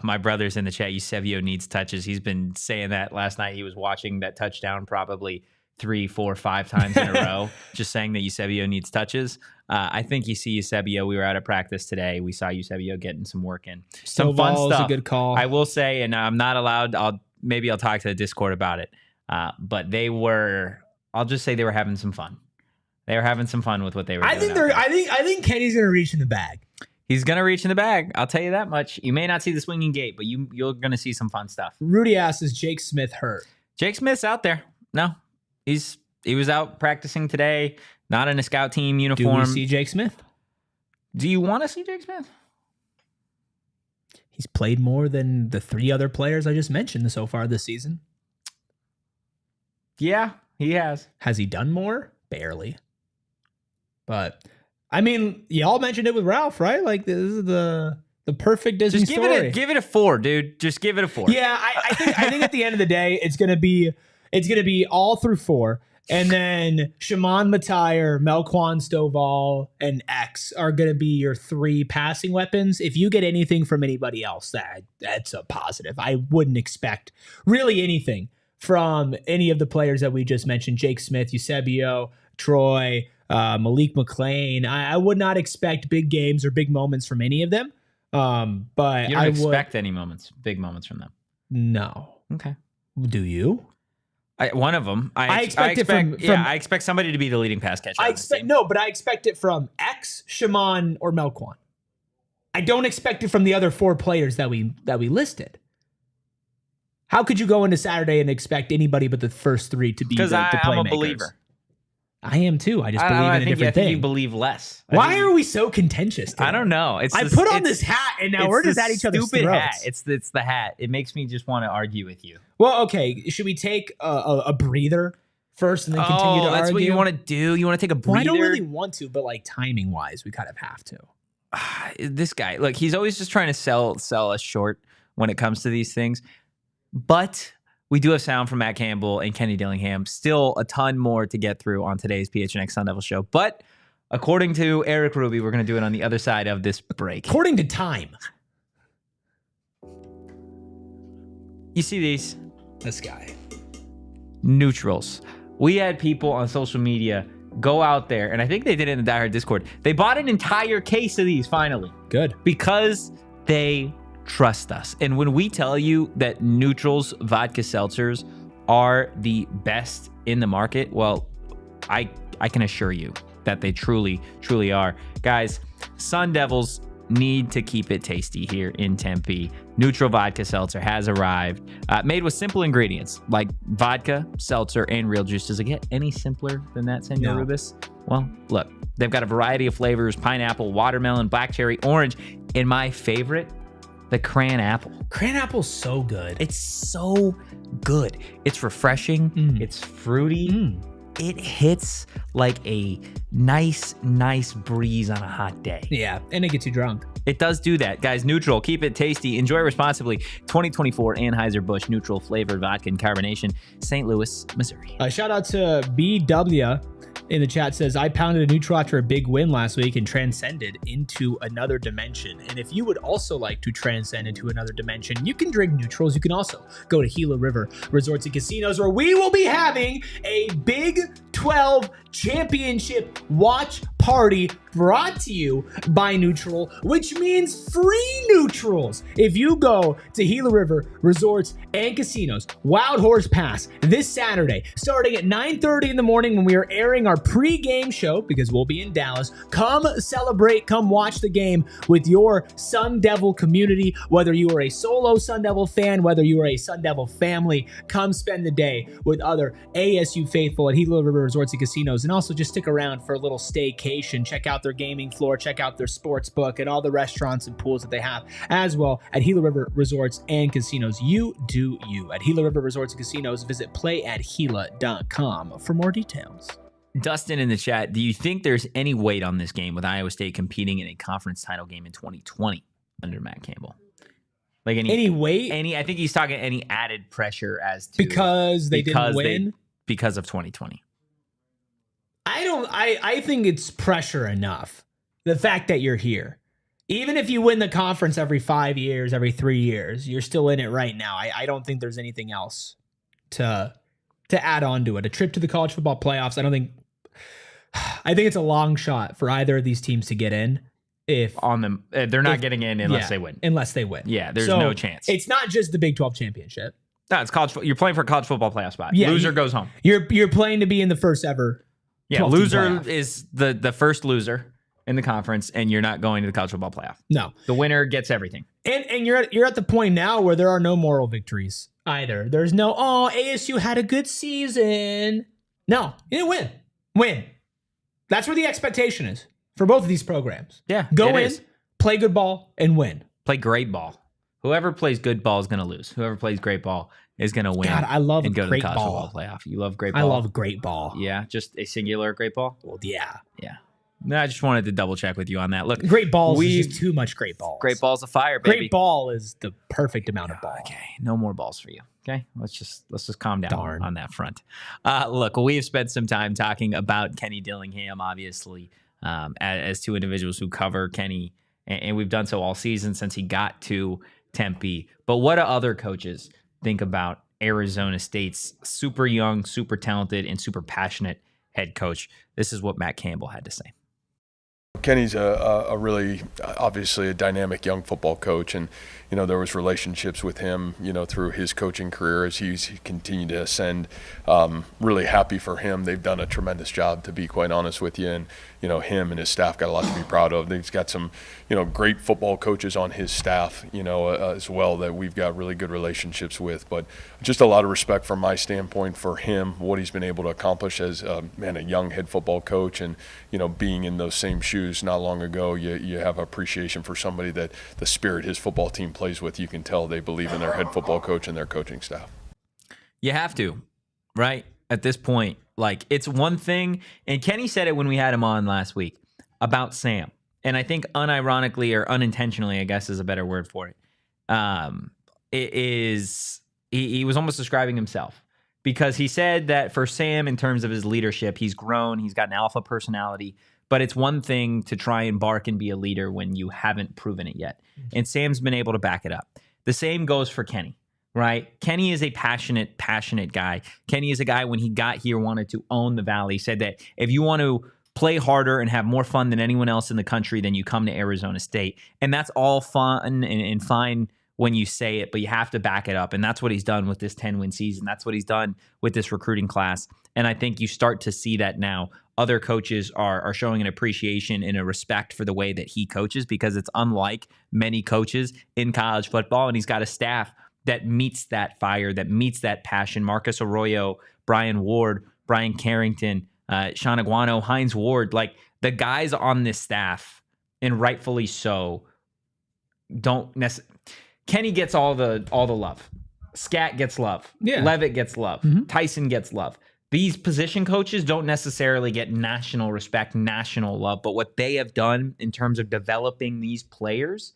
My brother's in the chat. Eusebio needs touches. He's been saying that. Last night he was watching that touchdown probably 3, 4, 5 times in a row, just saying that Eusebio needs touches. I think you see Eusebio. We were out of practice today. We saw Eusebio getting some work in. Some fun stuff. A good call. I will say, and I'm not allowed. I'll talk to the Discord about it. But I'll just say they were having some fun. They were having some fun with what they were doing. I think Kenny's gonna reach in the bag. He's gonna reach in the bag. I'll tell you that much. You may not see the swinging gate, but you're gonna see some fun stuff. Rudy asks, is Jake Smith hurt? Jake Smith's out there. No. He was out practicing today, not in a scout team uniform. Do we see Jake Smith? Do you want to see Jake Smith? He's played more than the 3 other players I just mentioned so far this season. Yeah, he has. Has he done more? Barely. But, I mean, y'all mentioned it with Ralph, right? Like, this is the perfect Disney story. Give it a 4, dude. Just give it a 4. Yeah, I think at the end of the day, it's gonna be all through 4, and then Shimon Matire, Melquan Stovall, and X are gonna be your 3 passing weapons. If you get anything from anybody else, that's a positive. I wouldn't expect really anything from any of the players that we just mentioned: Jake Smith, Eusebio, Troy, Malik McLean. I would not expect big games or big moments from any of them. But you don't expect any big moments from them. No. Okay. Do you? One of them. I expect somebody to be the leading pass catcher. But I expect it from X, Shimon, or Melquan. I don't expect it from the other 4 players that we listed. How could you go into Saturday and expect anybody but the first 3 to be the playmakers? I'm a believer. I am too. I just believe in a different I think you thing. believe less. Why are we so contentious today? I don't know. I put on this hat, and now we're just at each other's throats. Hat. It's the hat. It makes me just want to argue with you. Well, okay. Should we take a breather first and then continue to argue? That's what you want to do? You want to take a breather? Well, I don't really want to, but like timing-wise, we kind of have to. This guy, look, he's always just trying to sell us short when it comes to these things. But we do have sound from Matt Campbell and Kenny Dillingham. Still a ton more to get through on today's PHNX Sun Devils show. But according to Erik Ruby, we're going to do it on the other side of this break. According to time. You see these? This guy. Neutrals. We had people on social media go out there, and I think they did it in the Die Hard Discord. They bought an entire case of these finally. Good. Because they trust us. And when we tell you that Neutrals vodka seltzers are the best in the market, well, I can assure you that they truly, truly are. Guys, Sun Devils need to keep it tasty here in Tempe. Neutral vodka seltzer has arrived, made with simple ingredients like vodka, seltzer, and real juice. Does it get any simpler than that, Senor Rubis? Well, look, they've got a variety of flavors: pineapple, watermelon, black cherry, orange, and my favorite, the cran apple. Cran apple's so good. It's so good. It's refreshing. It's fruity. It hits like a nice breeze on a hot day. Yeah, and it gets you drunk. It does do that. Guys, Neutral, keep it tasty. Enjoy responsibly. 2024 Anheuser-Busch Neutral flavored vodka and carbonation, St. Louis, Missouri. Shout out to BW in the chat, says, I pounded a neutral after a big win last week and transcended into another dimension. And if you would also like to transcend into another dimension, you can drink neutrals. You can also go to Gila River Resorts and Casinos, where we will be having a Big 12 Championship watch party brought to you by Neutral, which means free neutrals. If you go to Gila River Resorts and Casinos, Wild Horse Pass, this Saturday, starting at 9:30 in the morning when we are airing our pre-game show, because we'll be in Dallas, come celebrate, come watch the game with your Sun Devil community. Whether you are a solo Sun Devil fan, whether you are a Sun Devil family, come spend the day with other ASU faithful at Gila River Resorts and Casinos, and also just stick around for a little staycation. Check out their gaming floor, check out their sports book, and all the restaurants and pools that they have as well at Gila River Resorts and Casinos. You do you. At Gila River Resorts and Casinos, visit playatgila.com for more details. Dustin in the chat, do you think there's any weight on this game with Iowa State competing in a conference title game in 2020 under Matt Campbell? Like any weight? I think he's talking any added pressure as to because they didn't win because of 2020. I think it's pressure enough. The fact that you're here. Even if you win the conference every 5 years, every 3 years, you're still in it right now. I don't think there's anything else to add on to it. A trip to the college football playoffs, I think it's a long shot for either of these teams to get in. If on them, they're not getting in unless they win. Unless they win. Yeah, there's no chance. It's not just the Big 12 championship. No, it's college. You're playing for a college football playoff spot. Yeah, loser goes home. You're playing to be in the first ever. Yeah, loser is the first loser in the conference, and you're not going to the college football playoff. No, the winner gets everything. And you're at the point now where there are no moral victories either. There's no ASU had a good season. No, you didn't win. Win. That's where the expectation is for both of these programs. Yeah, go in, play good ball, and win. Play great ball. Whoever plays good ball is going to lose. Whoever plays great ball is going to win. God, I love and go great to the college ball. Football playoff. You love great ball? I love great ball. Yeah, just a singular great ball? Well, yeah. Yeah. No, I just wanted to double check with you on that. Look, great balls is just too much great balls. Great balls of fire, baby. Great ball is the perfect amount of ball. Okay, no more balls for you. Okay, let's just calm down on that front. Look, we have spent some time talking about Kenny Dillingham, obviously, as two individuals who cover Kenny, and we've done so all season since he got to Tempe. But what do other coaches think about Arizona State's super young, super talented, and super passionate head coach? This is what Matt Campbell had to say. Kenny's a really, obviously a dynamic young football coach, and there was relationships with him through his coaching career as he continued to ascend. Really happy for him. They've done a tremendous job, to be quite honest with you, and him and his staff got a lot to be proud of. He's got some great football coaches on his staff as well that we've got really good relationships with. But just a lot of respect from my standpoint for him, what he's been able to accomplish as a young head football coach, and being in those same shoes not long ago. You have appreciation for somebody that the spirit his football team plays with, you can tell they believe in their head football coach and their coaching staff. You have to, right? At this point, like, it's one thing, and Kenny said it when we had him on last week about Sam, and I think unironically or unintentionally, I guess is a better word for it. He was almost describing himself, because he said that for Sam, in terms of his leadership, he's grown, he's got an alpha personality, but it's one thing to try and bark and be a leader when you haven't proven it yet. And Sam's been able to back it up. The same goes for Kenny, right? Kenny is a passionate guy. Kenny is a guy, when he got here, wanted to own the Valley, said that if you want to play harder and have more fun than anyone else in the country, then you come to Arizona State. And that's all fun and fine when you say it, but you have to back it up. And that's what he's done with this 10-win season. That's what he's done with this recruiting class. And I think you start to see that now. Other coaches are showing an appreciation and a respect for the way that he coaches, because it's unlike many coaches in college football. And he's got a staff that meets that fire, that meets that passion. Marcus Arroyo, Brian Ward, Brian Carrington, Sean Aguano, Hines Ward, like, the guys on this staff, and rightfully so, don't necessarily. Kenny gets all the love. Scat gets love. Yeah. Leavitt gets love. Mm-hmm. Tyson gets love. These position coaches don't necessarily get national respect, national love, but what they have done in terms of developing these players,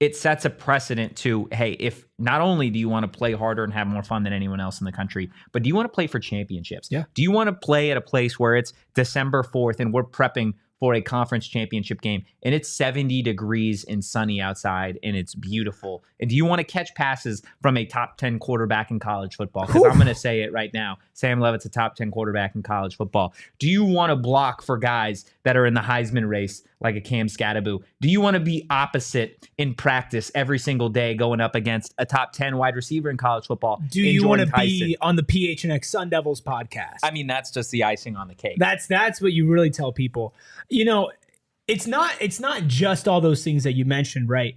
it sets a precedent to, hey, if not only do you want to play harder and have more fun than anyone else in the country, but do you want to play for championships? Yeah. Do you want to play at a place where it's December 4th and we're prepping for a conference championship game and it's 70 degrees and sunny outside and it's beautiful? And do you want to catch passes from a top 10 quarterback in college football? Because I'm going to say it right now. Sam Leavitt's a top 10 quarterback in college football. Do you want to block for guys that are in the Heisman race like a Cam Skattebo? Do you want to be opposite in practice every single day going up against a top 10 wide receiver in college football? Do you want to be on the PHNX Sun Devils podcast? I mean, that's just the icing on the cake. That's what you really tell people. It's not just all those things that you mentioned, right?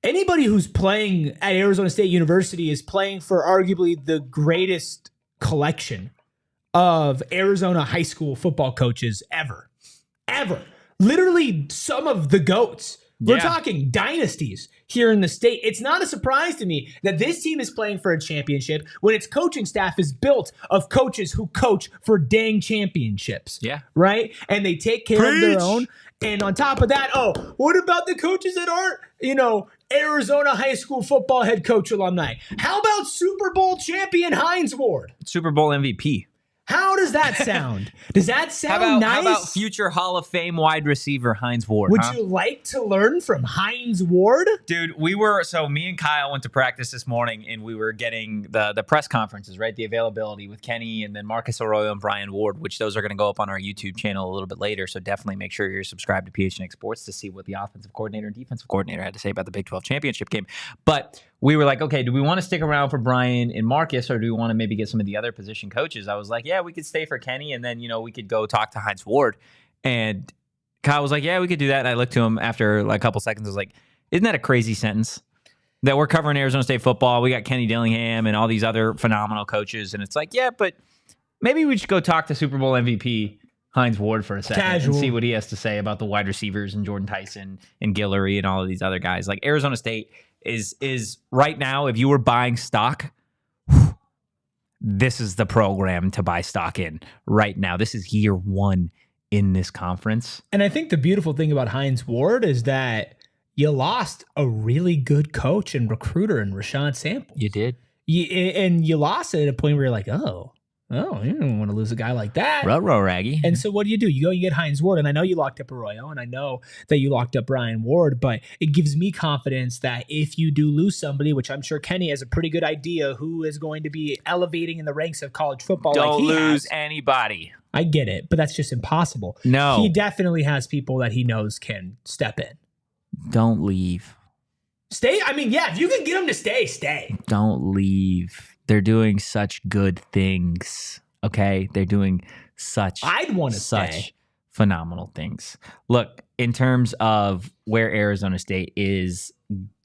Anybody who's playing at Arizona State University is playing for arguably the greatest collection of Arizona high school football coaches ever. Literally some of the GOATs. We're talking dynasties here in the state. It's not a surprise to me that this team is playing for a championship when its coaching staff is built of coaches who coach for dang championships. Yeah. Right? And they take care of their own. And on top of that, what about the coaches that aren't, Arizona high school football head coach alumni? How about Super Bowl champion Hines Ward? Super Bowl MVP. How does that sound? Does that sound nice? How about future Hall of Fame wide receiver Hines Ward? Would you like to learn from Hines Ward? Dude, me and Kyle went to practice this morning, and we were getting the press conferences, right? The availability with Kenny and then Marcus Arroyo and Brian Ward, which those are going to go up on our YouTube channel a little bit later. So definitely make sure you're subscribed to PHNX Sports to see what the offensive coordinator and defensive coordinator had to say about the Big 12 championship game. But we were like, okay, do we want to stick around for Brian and Marcus, or do we want to maybe get some of the other position coaches? I was like, yeah, we could stay for Kenny, and then, we could go talk to Hines Ward. And Kyle was like, yeah, we could do that. And I looked to him after like a couple seconds. I was like, isn't that a crazy sentence? That we're covering Arizona State football. We got Kenny Dillingham and all these other phenomenal coaches. And it's like, yeah, but maybe we should go talk to Super Bowl MVP Hines Ward for a second and see what he has to say about the wide receivers and Jordyn Tyson and Guillory and all of these other guys. Like, Arizona State is right now, if you were buying stock, this is the program to buy stock in right now. This is year one in this conference. And I think the beautiful thing about Hines Ward is that you lost a really good coach and recruiter in Rashawn Sample. You did. And you lost it at a point where you're like, oh, Oh, you don't want to lose a guy like that. Ruh-roh, Raggy. And so what do? You go, you get Hines Ward, and I know you locked up Arroyo, and I know that you locked up Brian Ward, but it gives me confidence that if you do lose somebody, which I'm sure Kenny has a pretty good idea who is going to be elevating in the ranks of college football. Don't like he lose has. anybody. I get it, but that's just impossible. No. He definitely has people that he knows can step in. Don't leave. Stay? I mean, yeah, if you can get them to stay, stay. Don't leave. They're doing such good things. Okay? They're doing I'd want to stay. Phenomenal things. Look, in terms of where Arizona State is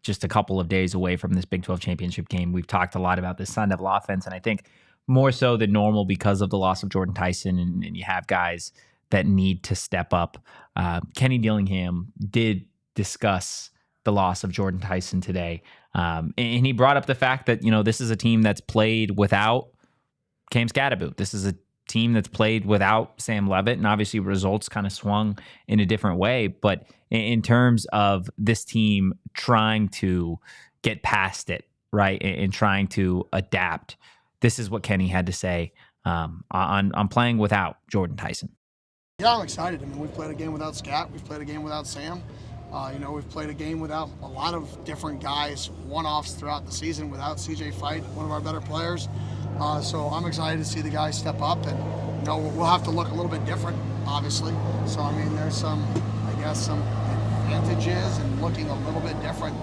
just a couple of days away from this Big 12 championship game, we've talked a lot about this Sun Devil offense, and I think more so than normal because of the loss of Jordyn Tyson, and you have guys that need to step up. Kenny Dillingham did discuss the loss of Jordyn Tyson today, and he brought up the fact that, this is a team that's played without Cam Skattebo. This is a team that's played without Sam Leavitt, and obviously results kind of swung in a different way. But in terms of this team trying to get past it, right, and trying to adapt, this is what Kenny had to say on playing without Jordyn Tyson. Yeah, I'm excited. I mean, we've played a game without Scat. We've played a game without Sam. We've played a game without a lot of different guys, one-offs throughout the season without CJ Fight, one of our better players. So I'm excited to see the guys step up, and we'll have to look a little bit different, obviously. So I mean, there's some advantages in looking a little bit different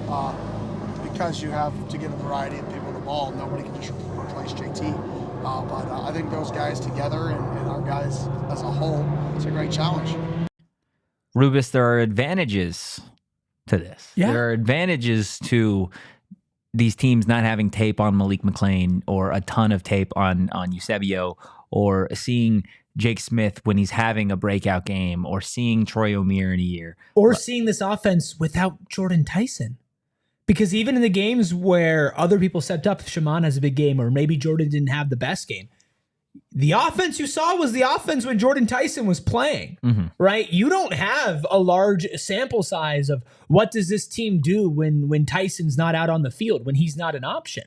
because you have to get a variety of people the ball. Nobody can just replace JT. But I think those guys together and our guys as a whole, it's a great challenge. Rubus, there are advantages to this. Yeah. There are advantages to these teams not having tape on Malik McClain or a ton of tape on Eusebio, or seeing Jake Smith when he's having a breakout game, or seeing Troy O'Meara in a year. Or seeing this offense without Jordyn Tyson. Because even in the games where other people stepped up, Shaman has a big game, or maybe Jordyn didn't have the best game, the offense you saw was the offense when Jordyn Tyson was playing, right? You don't have a large sample size of what does this team do when Tyson's not out on the field, when he's not an option.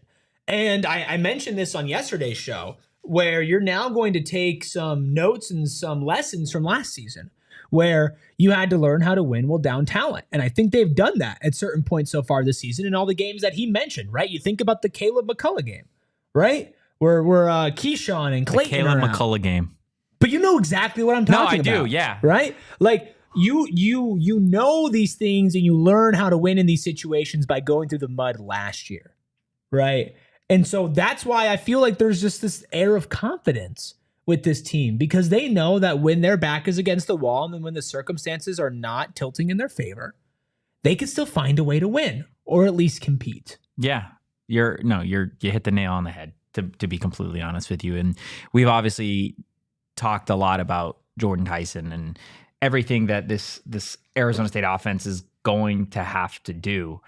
And I mentioned this on yesterday's show, where you're now going to take some notes and some lessons from last season, where you had to learn how to win down talent. And I think they've done that at certain points so far this season in all the games that he mentioned, right? You think about the Caleb McCullough game, right? Where Keyshawn and Clayton Caleb McCullough game. But you know exactly what I'm talking about. No, I do, yeah. Right? Like, you know these things, and you learn how to win in these situations by going through the mud last year, right? And so that's why I feel like there's just this air of confidence with this team, because they know that when their back is against the wall and then when the circumstances are not tilting in their favor, they can still find a way to win, or at least compete. Yeah. You hit the nail on the head, to be completely honest with you. And we've obviously talked a lot about Jordyn Tyson and everything that this Arizona State offense is going to have to do.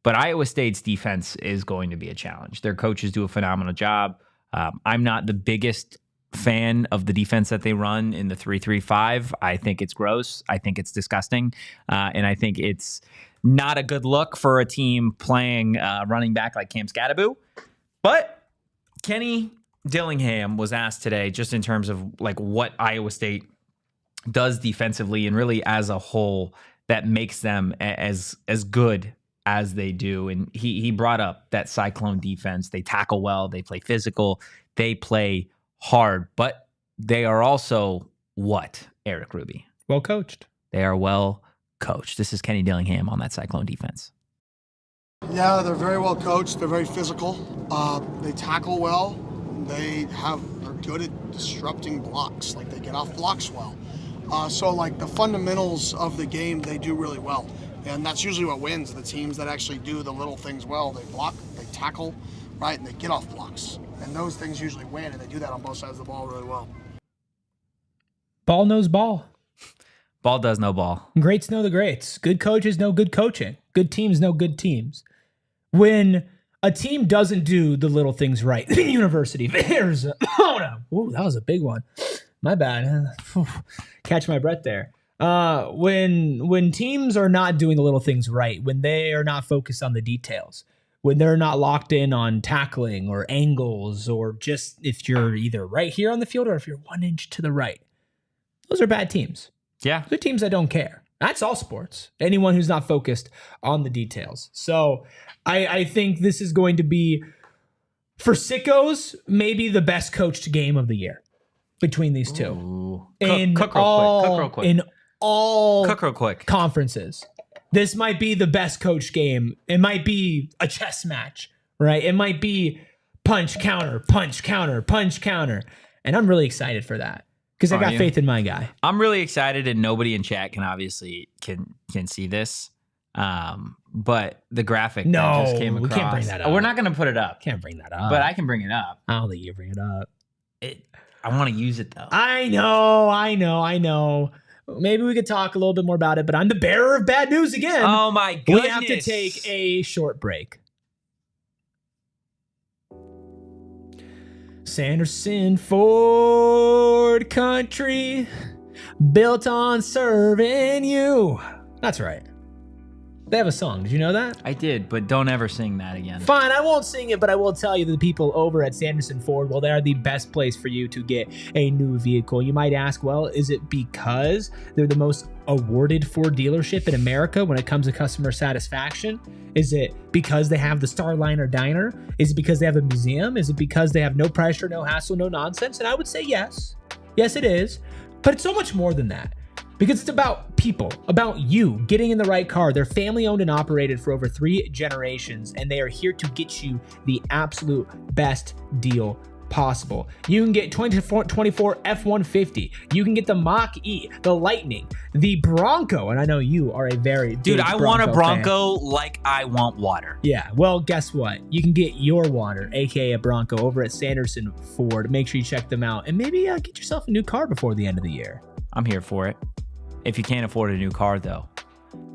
But Iowa State's defense is going to be a challenge. Their coaches do a phenomenal job. I'm not the biggest fan of the defense that they run in the 3-3-5. I think it's gross. I think it's disgusting. And I think it's not a good look for a team playing running back like Cam Skattebo. But Kenny Dillingham was asked today, just in terms of like what Iowa State does defensively and really as a whole that makes them as good as they do. And he brought up that Cyclone defense. They tackle well, they play physical, they play hard, but they are also what, Erik Ruby? Well coached. They are well coached. This is Kenny Dillingham on that Cyclone defense. Yeah, they're very well coached. They're very physical. They tackle well. They're good at disrupting blocks. Like, they get off blocks well. So like the fundamentals of the game, they do really well. And that's usually what wins. The teams that actually do the little things well, they block, they tackle, right, and they get off blocks. And those things usually win, and they do that on both sides of the ball really well. Ball knows ball. Ball does know ball. Greats know the greats. Good coaches know good coaching. Good teams know good teams. When a team doesn't do the little things right, the university, there's ooh, that was a big one. My bad. Catch my breath there. When teams are not doing the little things right, when they are not focused on the details, when they're not locked in on tackling or angles, or just if you're either right here on the field or if you're 1 inch to the right. Those are bad teams. Yeah. Those are teams that don't care. That's all sports. Anyone who's not focused on the details. So I think this is going to be, for sickos, maybe the best coached game of the year between these two. Ooh. Cook real quick. In all Cook real quick. conferences. This might be the best coached game. It might be a chess match, right? It might be punch, counter, punch, counter, punch, counter. And I'm really excited for that because I got faith in my guy. I'm really excited, and nobody in chat can obviously can see this. But the graphic that just came across. We can't bring that up. We're not going to put it up. Can't bring that up. But I can bring it up. I don't think you bring it up. I want to use it, though. I know. Maybe we could talk a little bit more about it, but I'm the bearer of bad news again. Oh, my goodness. We have to take a short break. Sanderson Ford Country, built on serving you. That's right. They have a song. Did you know that? I did, but don't ever sing that again. Fine, I won't sing it, but I will tell you that the people over at Sanderson Ford, well, they are the best place for you to get a new vehicle. You might ask, well, is it because they're the most awarded Ford dealership in America when it comes to customer satisfaction? Is it because they have the Starliner Diner? Is it because they have a museum? Is it because they have no pressure, no hassle, no nonsense? And I would say yes. Yes, it is. But it's so much more than that. Because it's about people, about you getting in the right car. They're family owned and operated for over 3 generations, and they are here to get you the absolute best deal possible. You can get 2024 F-150. You can get the Mach-E, the Lightning, the Bronco, and I know you are a very Dude, big I want a Bronco fan. like I want water. Yeah, well, guess what? You can get your water, aka a Bronco, over at Sanderson Ford. Make sure you check them out, and maybe get yourself a new car before the end of the year. I'm here for it. If you can't afford a new car, though,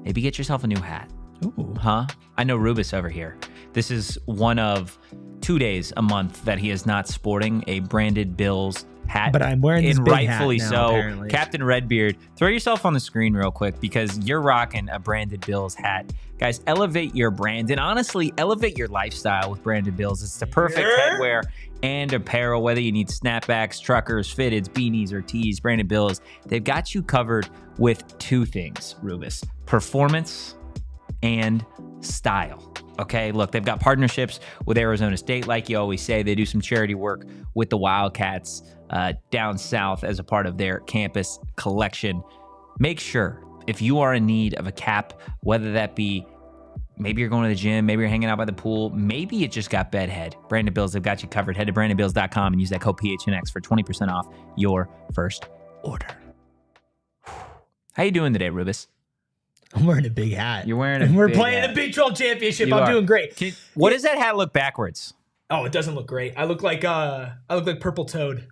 maybe get yourself a new hat. Ooh. Huh? I know Rubus over here. This is one of 2 days a month that he is not sporting a branded Bills hat. But I'm wearing this and big rightfully hat now, so. apparently. Captain Redbeard, throw yourself on the screen real quick because you're rocking a branded Bills hat. Guys, elevate your brand and honestly elevate your lifestyle with branded Bills. It's the perfect headwear and apparel, whether you need snapbacks, truckers, fitteds, beanies, or tees. Branded Bills, they've got you covered with 2 things, Rubus: performance and style. Okay, look, they've got partnerships with Arizona State, like you always say. They do some charity work with the Wildcats down south as a part of their campus collection. Make sure, if you are in need of a cap, whether that be maybe you're going to the gym, maybe you're hanging out by the pool, maybe you just got bedhead, Branded Bills, they've got you covered. Head to brandedbills.com and use that code PHNX for 20% off your first order. How you doing today, Rubus? I'm wearing a big hat. You're wearing and a we're big playing hat. the Big 12 championship. You I'm are. doing great. What does that hat look backwards? Oh, it doesn't look great. I look like Purple Toad.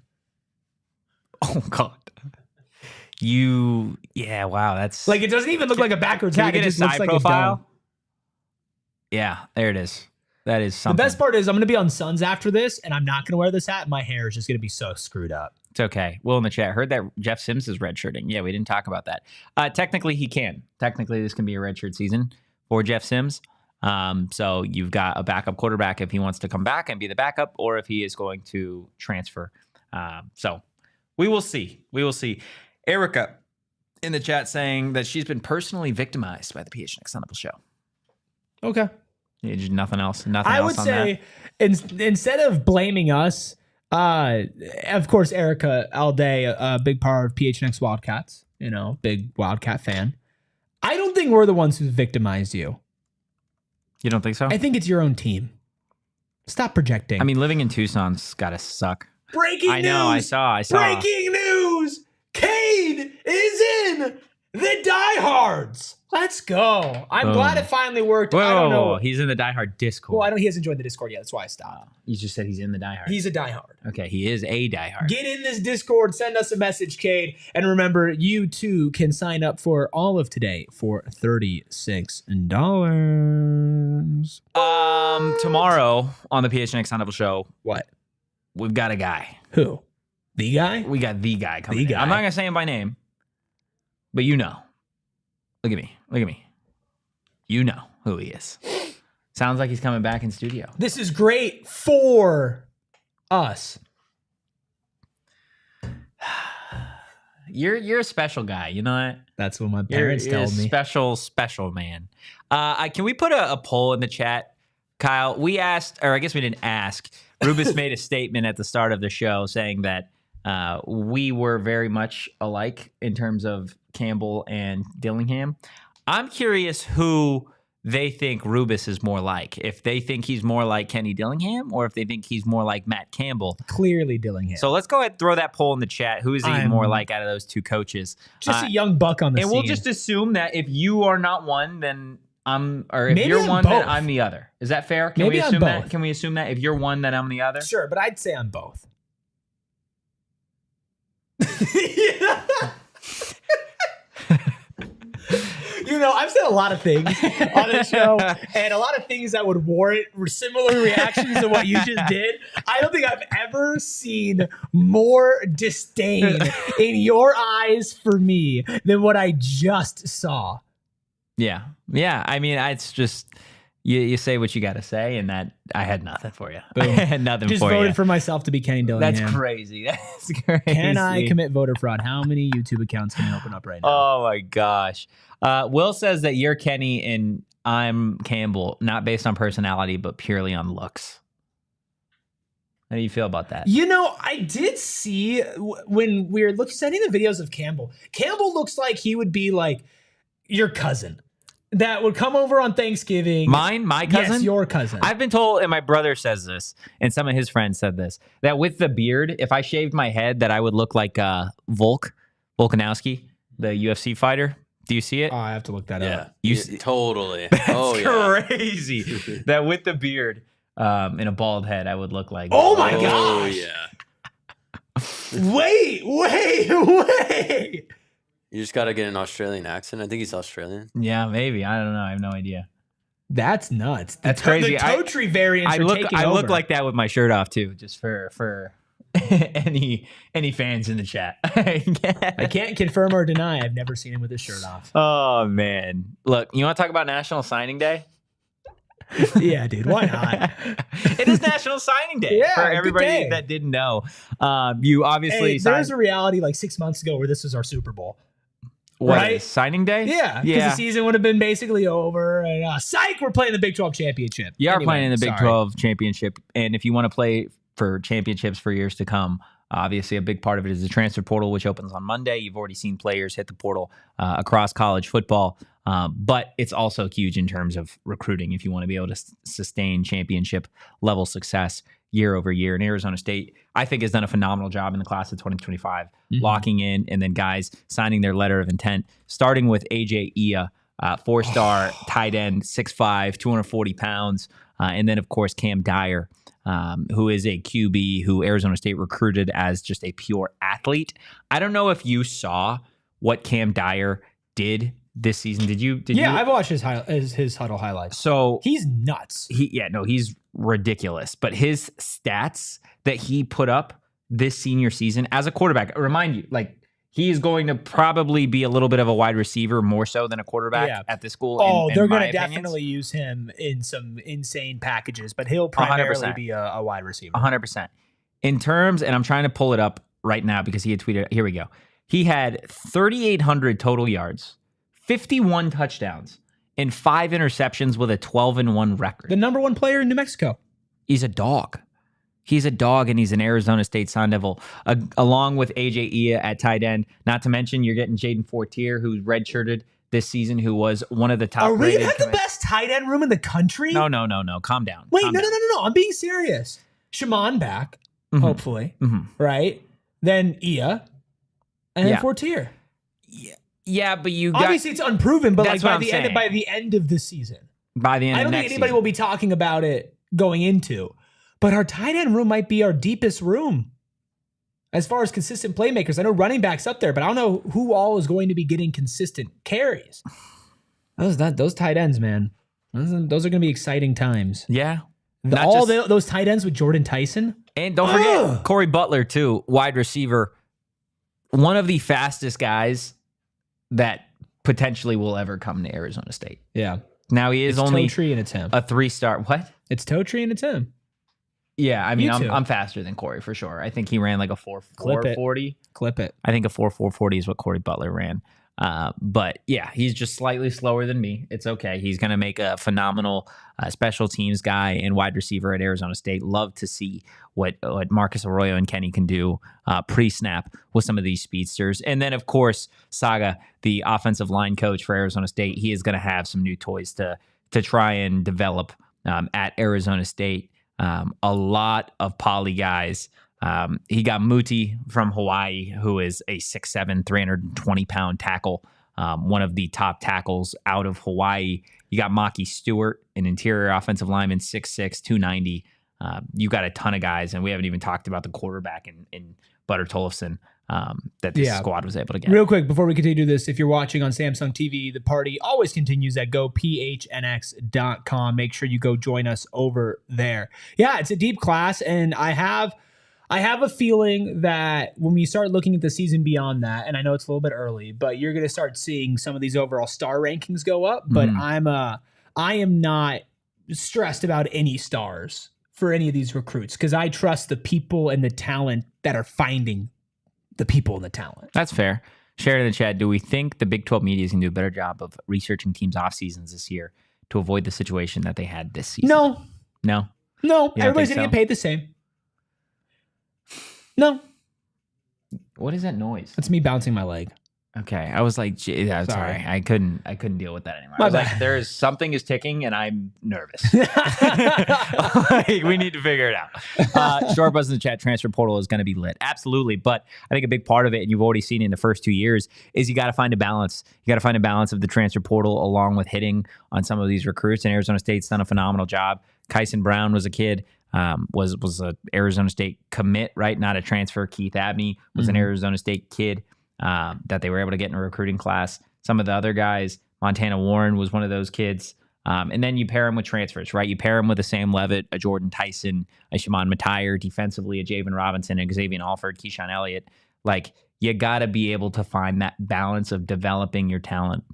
Oh God. Yeah, wow, that's Like, it doesn't even look like a backwards Can hat. we It get a just looks side like profile? a dome. Yeah, there it is. That is The something. best part is I'm going to be on Suns after this, and I'm not going to wear this hat. My hair is just going to be so screwed up. It's okay. Will in the chat heard that Jeff Sims is redshirting. Yeah, we didn't talk about that. Technically, he can. Technically, this can be a redshirt season for Jeff Sims. So you've got a backup quarterback if he wants to come back and be the backup, or if he is going to transfer. So we will see. We will see. Erica in the chat saying that she's been personally victimized by the PHNX Sun Devils show. Okay. Yeah, just nothing else. Nothing I else would on say instead of blaming us, of course, Erica all day, a big part of PHNX Wildcats, big Wildcat fan. I don't think we're the ones who victimized you. You don't think so? I think it's your own team. Stop projecting. I mean, living in Tucson's gotta suck. Breaking news! I know, I saw. Breaking news! Cade is in the diehards. Let's go. I'm glad it finally worked. Whoa, I don't know. He's in the diehard Discord. Well, he hasn't joined the Discord yet. That's why I stopped. You just said he's in the diehard. He's a diehard. Okay, he is a diehard. Get in this Discord. Send us a message, Cade. And remember, you too can sign up for all of today for $36. Tomorrow on the PHNX Sun Devils show, What? we've got a guy. Who? The guy? We got the guy coming. The in. guy. I'm not gonna say him by name, but you know. Look at me. Look at me. You know who he is. Sounds like he's coming back in studio. This is great for us. You're a special guy. You know what? That's what my parents You're told me. Special man. Can we put a poll in the chat, Kyle? We asked, or I guess we didn't ask. Rubis made a statement at the start of the show saying that we were very much alike in terms of Campbell and Dillingham. I'm curious who they think Rubis is more like. If they think he's more like Kenny Dillingham or if they think he's more like Matt Campbell. Clearly Dillingham. So let's go ahead and throw that poll in the chat. Who is he more like out of those two coaches? Just a young buck on the scene. And we'll just assume that if you are not one, then if Maybe you're I'm one, both. then I'm the other. Is that fair? Can Maybe we I'm assume that? both. Can we assume that if you're one, then I'm the other? Sure, but I'd say I'm both. You know, I've said a lot of things on this show, and a lot of things that would warrant similar reactions to what you just did. I don't think I've ever seen more disdain in your eyes for me than what I just saw. Yeah. I mean, it's just you say what you got to say, and that I had nothing for you. I had nothing Just for you. voted for myself to be Kenny Dillingham. That's crazy. That's crazy. Can I commit voter fraud? How many YouTube accounts can I open up right now? Oh my gosh. Will says that you're Kenny and I'm Campbell, not based on personality, but purely on looks. How do you feel about that? You know, I did see when we were sending the videos of Campbell. Campbell looks like he would be like your cousin that would come over on Thanksgiving. My cousin? Yes, your cousin. I've been told, and my brother says this, and some of his friends said this, that with the beard, if I shaved my head, that I would look like Volkanovski, the UFC fighter. Do you see it? Oh, I have to look that up. Totally. That's crazy. That with the beard and a bald head, I would look like. Oh my Oh, gosh. yeah. Wait. You just got to get an Australian accent. I think he's Australian. Yeah, maybe. I don't know. I have no idea. That's nuts. That's crazy. The Totri variants are taking I look over. like that with my shirt off too, just for any fans in the chat. I can't confirm or deny. I've never seen him with his shirt off. Oh man. Look, you want to talk about National Signing Day? Yeah, dude. Why not? It is National Signing Day Yeah, for good everybody day. that didn't know. You obviously Hey, there was a reality like 6 months ago where this was our Super Bowl. what, right? Signing Day? Yeah, because the season would have been basically over. And psych, we're playing the Big 12 championship. You are Anyway, playing in the Big sorry. 12 championship, and if you want to play for championships for years to come, obviously a big part of it is the transfer portal, which opens on Monday. You've already seen players hit the portal across college football, but it's also huge in terms of recruiting if you want to be able to sustain championship level success year over year. And Arizona State, I think, has done a phenomenal job in the class of 2025, locking in and then guys signing their letter of intent, starting with AJ Ia, 4-star tight end, 6'5", 240 pounds, and then, of course, Cam Dyer, who is a QB who Arizona State recruited as just a pure athlete. I don't know if you saw what Cam Dyer did this season. Did you? I've watched his huddle highlights. So He's nuts. he's ridiculous. But his stats that he put up this senior season as a quarterback, I remind you, like, he is going to probably be a little bit of a wide receiver more so than a quarterback at this school. Oh, in they're my going to opinions. definitely use him in some insane packages, but he'll primarily 100%. be a wide receiver. 100%. In terms, and I'm trying to pull it up right now because he had tweeted, here we go. He had 3,800 total yards, 51 touchdowns, and 5 interceptions with a 12-1 record. The number one player in New Mexico. He's a dog. He's a dog, and he's an Arizona State Sun Devil, along with AJ Ia at tight end. Not to mention, you're getting Jaden Fortier, who's redshirted this season, who was one of the top Are we rated. have the best tight end room in the country? No. Calm down. Wait, Calm no. down. I'm being serious. Shimon back, Mhm. hopefully, Mhm. right? Then Ia, and then Yeah. Fortier. Yeah, but you got Obviously, it's unproven, but That's like what I'm saying. by the end of the season, by the end I of don't think next anybody season. will be talking about it going into. But our tight end room might be our deepest room as far as consistent playmakers. I know running backs up there, but I don't know who all is going to be getting consistent carries. Those tight ends, man. Those are going to be exciting times. Yeah. Those tight ends with Jordyn Tyson. And don't forget Corey Butler, too, wide receiver. One of the fastest guys that potentially will ever come to Arizona State. Yeah. Now he is It's only Totri and it's him. a 3-star. What? It's Totri and it's him. Yeah, I mean, You too. I'm faster than Corey for sure. I think he ran like a Clip it. 4.40. Clip it. I think a 4.40 is what Corey Butler ran. But yeah, he's just slightly slower than me. It's okay. He's going to make a phenomenal special teams guy and wide receiver at Arizona State. Love to see what Marcus Arroyo and Kenny can do pre-snap with some of these speedsters. And then, of course, Saga, the offensive line coach for Arizona State, he is going to have some new toys to try and develop at Arizona State. A lot of poly guys. He got Muti from Hawaii, who is a 6'7", 320-pound tackle, one of the top tackles out of Hawaii. You got Maki Stewart, an interior offensive lineman, 6'6", 290. You got a ton of guys, and we haven't even talked about the quarterback in Butter Tollefson that this squad was able to get. Real quick, before we continue this, if you're watching on Samsung TV, the party always continues at gophnx.com. Make sure you go join us over there. Yeah, it's a deep class, and I have a feeling that when we start looking at the season beyond that, and I know it's a little bit early, but you're going to start seeing some of these overall star rankings go up. But I am not stressed about any stars for any of these recruits because I trust the people and the talent that are finding the people and the talent. That's fair. Share it in the chat. Do we think the Big 12 media is going to do a better job of researching teams' off seasons this year to avoid the situation that they had this season? No. think Everybody's going to so? get paid the same. No. What is that noise? That's me bouncing my leg. Okay, I was like, gee, yeah, sorry, I couldn't deal with that anymore. I was like, there's something is ticking, and I'm nervous. Like, we need to figure it out. Short Buzz in the chat, transfer portal is going to be lit, absolutely. But I think a big part of it, and you've already seen it in the first 2 years, is you got to find a balance. You got to find a balance of the transfer portal along with hitting on some of these recruits. And Arizona State's done a phenomenal job. Kyson Brown was a kid. Was a Arizona State commit, right? Not a transfer. Keith Abney was an Arizona State kid that they were able to get in a recruiting class. Some of the other guys, Montana Warren was one of those kids. And then you pair him with transfers, right? You pair him with a Sam Leavitt, a Jordyn Tyson, a Shimon Matire, defensively, a Javen Robinson, a Xavier Alford, Keyshawn Elliott. Like, you got to be able to find that balance of developing your talent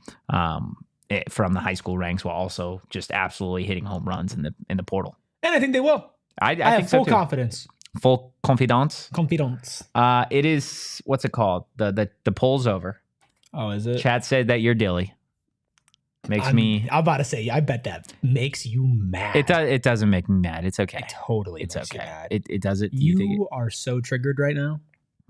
from the high school ranks while also just absolutely hitting home runs in the portal. And I think they will. I have think so full too. confidence. Full confidence. Confidence. It is, what's it called? The poll's over. Oh, is it? Chat said that you're Dilly. I'm about to say, I bet that makes you mad. It doesn't make me mad. It's okay. It totally it's makes okay. you mad. It does it. You are so triggered right now.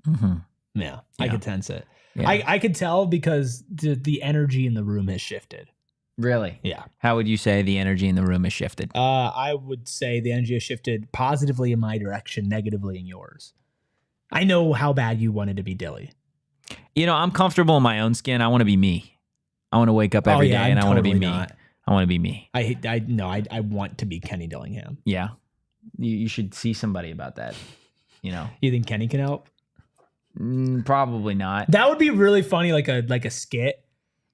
Mm-hmm. Yeah, I could sense it. Yeah. I could tell because the energy in the room has shifted. Really? Yeah. How would you say the energy in the room has shifted? I would say the energy has shifted positively in my direction, negatively in yours. I know how bad you wanted to be Dilly. You know, I'm comfortable in my own skin. I want to be me. I want to wake up every day and I want to be me. I want to be me. I want to be Kenny Dillingham. Yeah. You should see somebody about that. You know. You think Kenny can help? Probably not. That would be really funny, like a skit.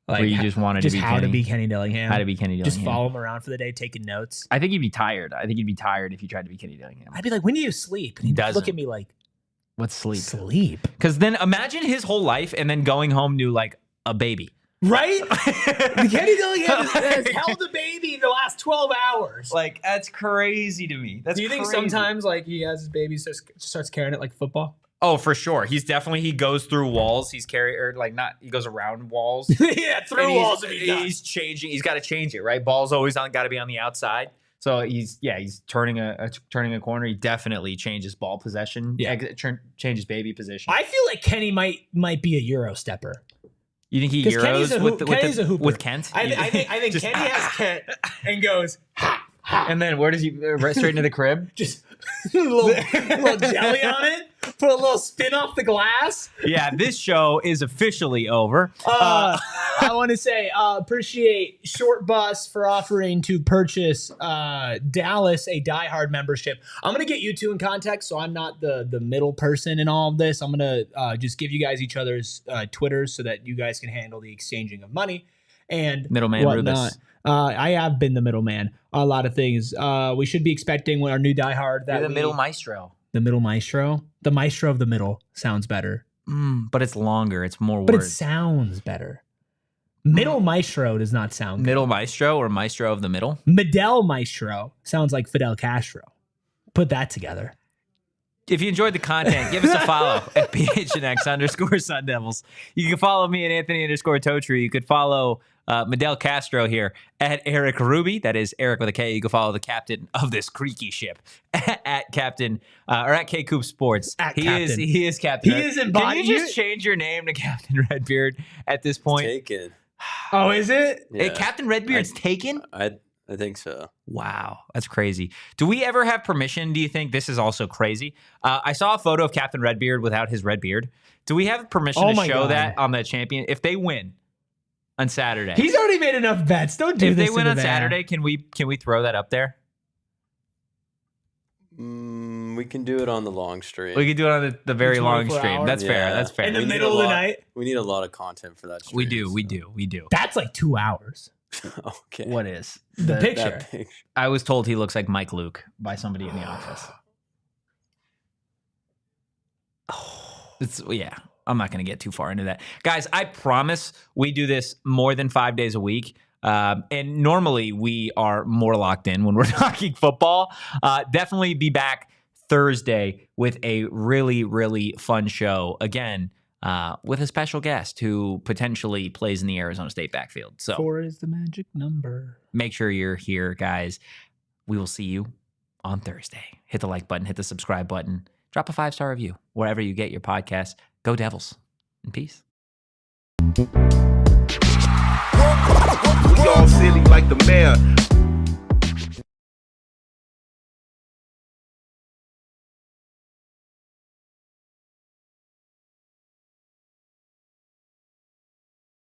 Like, where you just wanted to be how Kenny. to be Kenny Dillingham. How to be Kenny Dillingham. Just follow him around for the day, taking notes. I think you'd be tired. I think you'd be tired if you tried to be Kenny Dillingham. I'd be like, when do you sleep? And he'd look at me like, what's sleep? Sleep. Because then imagine his whole life and then going home to like a baby. Right? Kenny Dillingham has held a baby in the last 12 hours. Like, that's crazy to me. Do you think sometimes like he has his baby starts carrying it like football? Oh, for sure. He goes through walls. He goes around walls. Yeah, through walls. He's changing. He's got to change it, right? Ball's always got to be on the outside. So he's turning a corner. He definitely changes ball possession. Yeah. Changes baby position. I feel like Kenny might be a Euro stepper. You think he Euros Kenny's a hooper. with Kent? I think Kenny has Kent and goes, ha, ha. And then where does he straight into the crib? Just a little jelly on it. Put a little spin off the glass. Yeah, this show is officially over. I want to say appreciate Short Bus for offering to purchase Dallas a diehard membership. I'm going to get you two in context, so I'm not the middle person in all of this. I'm going to just give you guys each other's Twitters so that you guys can handle the exchanging of money and middleman whatnot. I have been the middleman on a lot of things. We should be expecting when our new diehard that You're the middle maestro. The middle maestro? The maestro of the middle sounds better. But it's longer. It's more But words. it sounds better. Middle Maestro does not sound good. Middle Maestro or Maestro of the Middle? Medel Maestro sounds like Fidel Castro. Put that together. If you enjoyed the content, give us a follow at PHNX Sun Devils. You can follow me at Anthony_Totri. You could follow Medel Castro here at Erik Ruby. That is Erik with a K. You can follow the captain of this creaky ship at Captain or at K Coop Sports. He is Captain. He is in Can you just change your name to Captain Redbeard at this point? Taken. Oh, is it? Yeah. Hey, Captain Redbeard's taken? I think so. Wow, that's crazy. Do we ever have permission, do you think? This is also crazy. I saw a photo of Captain Redbeard without his red beard. Do we have permission to show that on the champion? If they win on Saturday. He's already made enough bets. Don't do this. If this they win to on the man. Saturday, can we throw that up there? We can do it on the long stream. We can do it on the very long 24 stream. hours? That's fair. Yeah. That's fair. In the We need middle a of the lot- night? We need a lot of content for that stream. We do. That's like 2 hours. Okay. What is? The picture. That picture. I was told he looks like Mike Luke by somebody in the office. I'm not going to get too far into that. Guys, I promise we do this more than 5 days a week. And normally we are more locked in when we're talking football. Definitely be back Thursday with a really, really fun show. Again, with a special guest who potentially plays in the Arizona State backfield. So 4 is the magic number. make sure you're here, guys. We will see you on Thursday. Hit the like button, hit the subscribe button, drop a 5-star review wherever you get your podcast. Go Devils, and peace. We all silly like the mayor.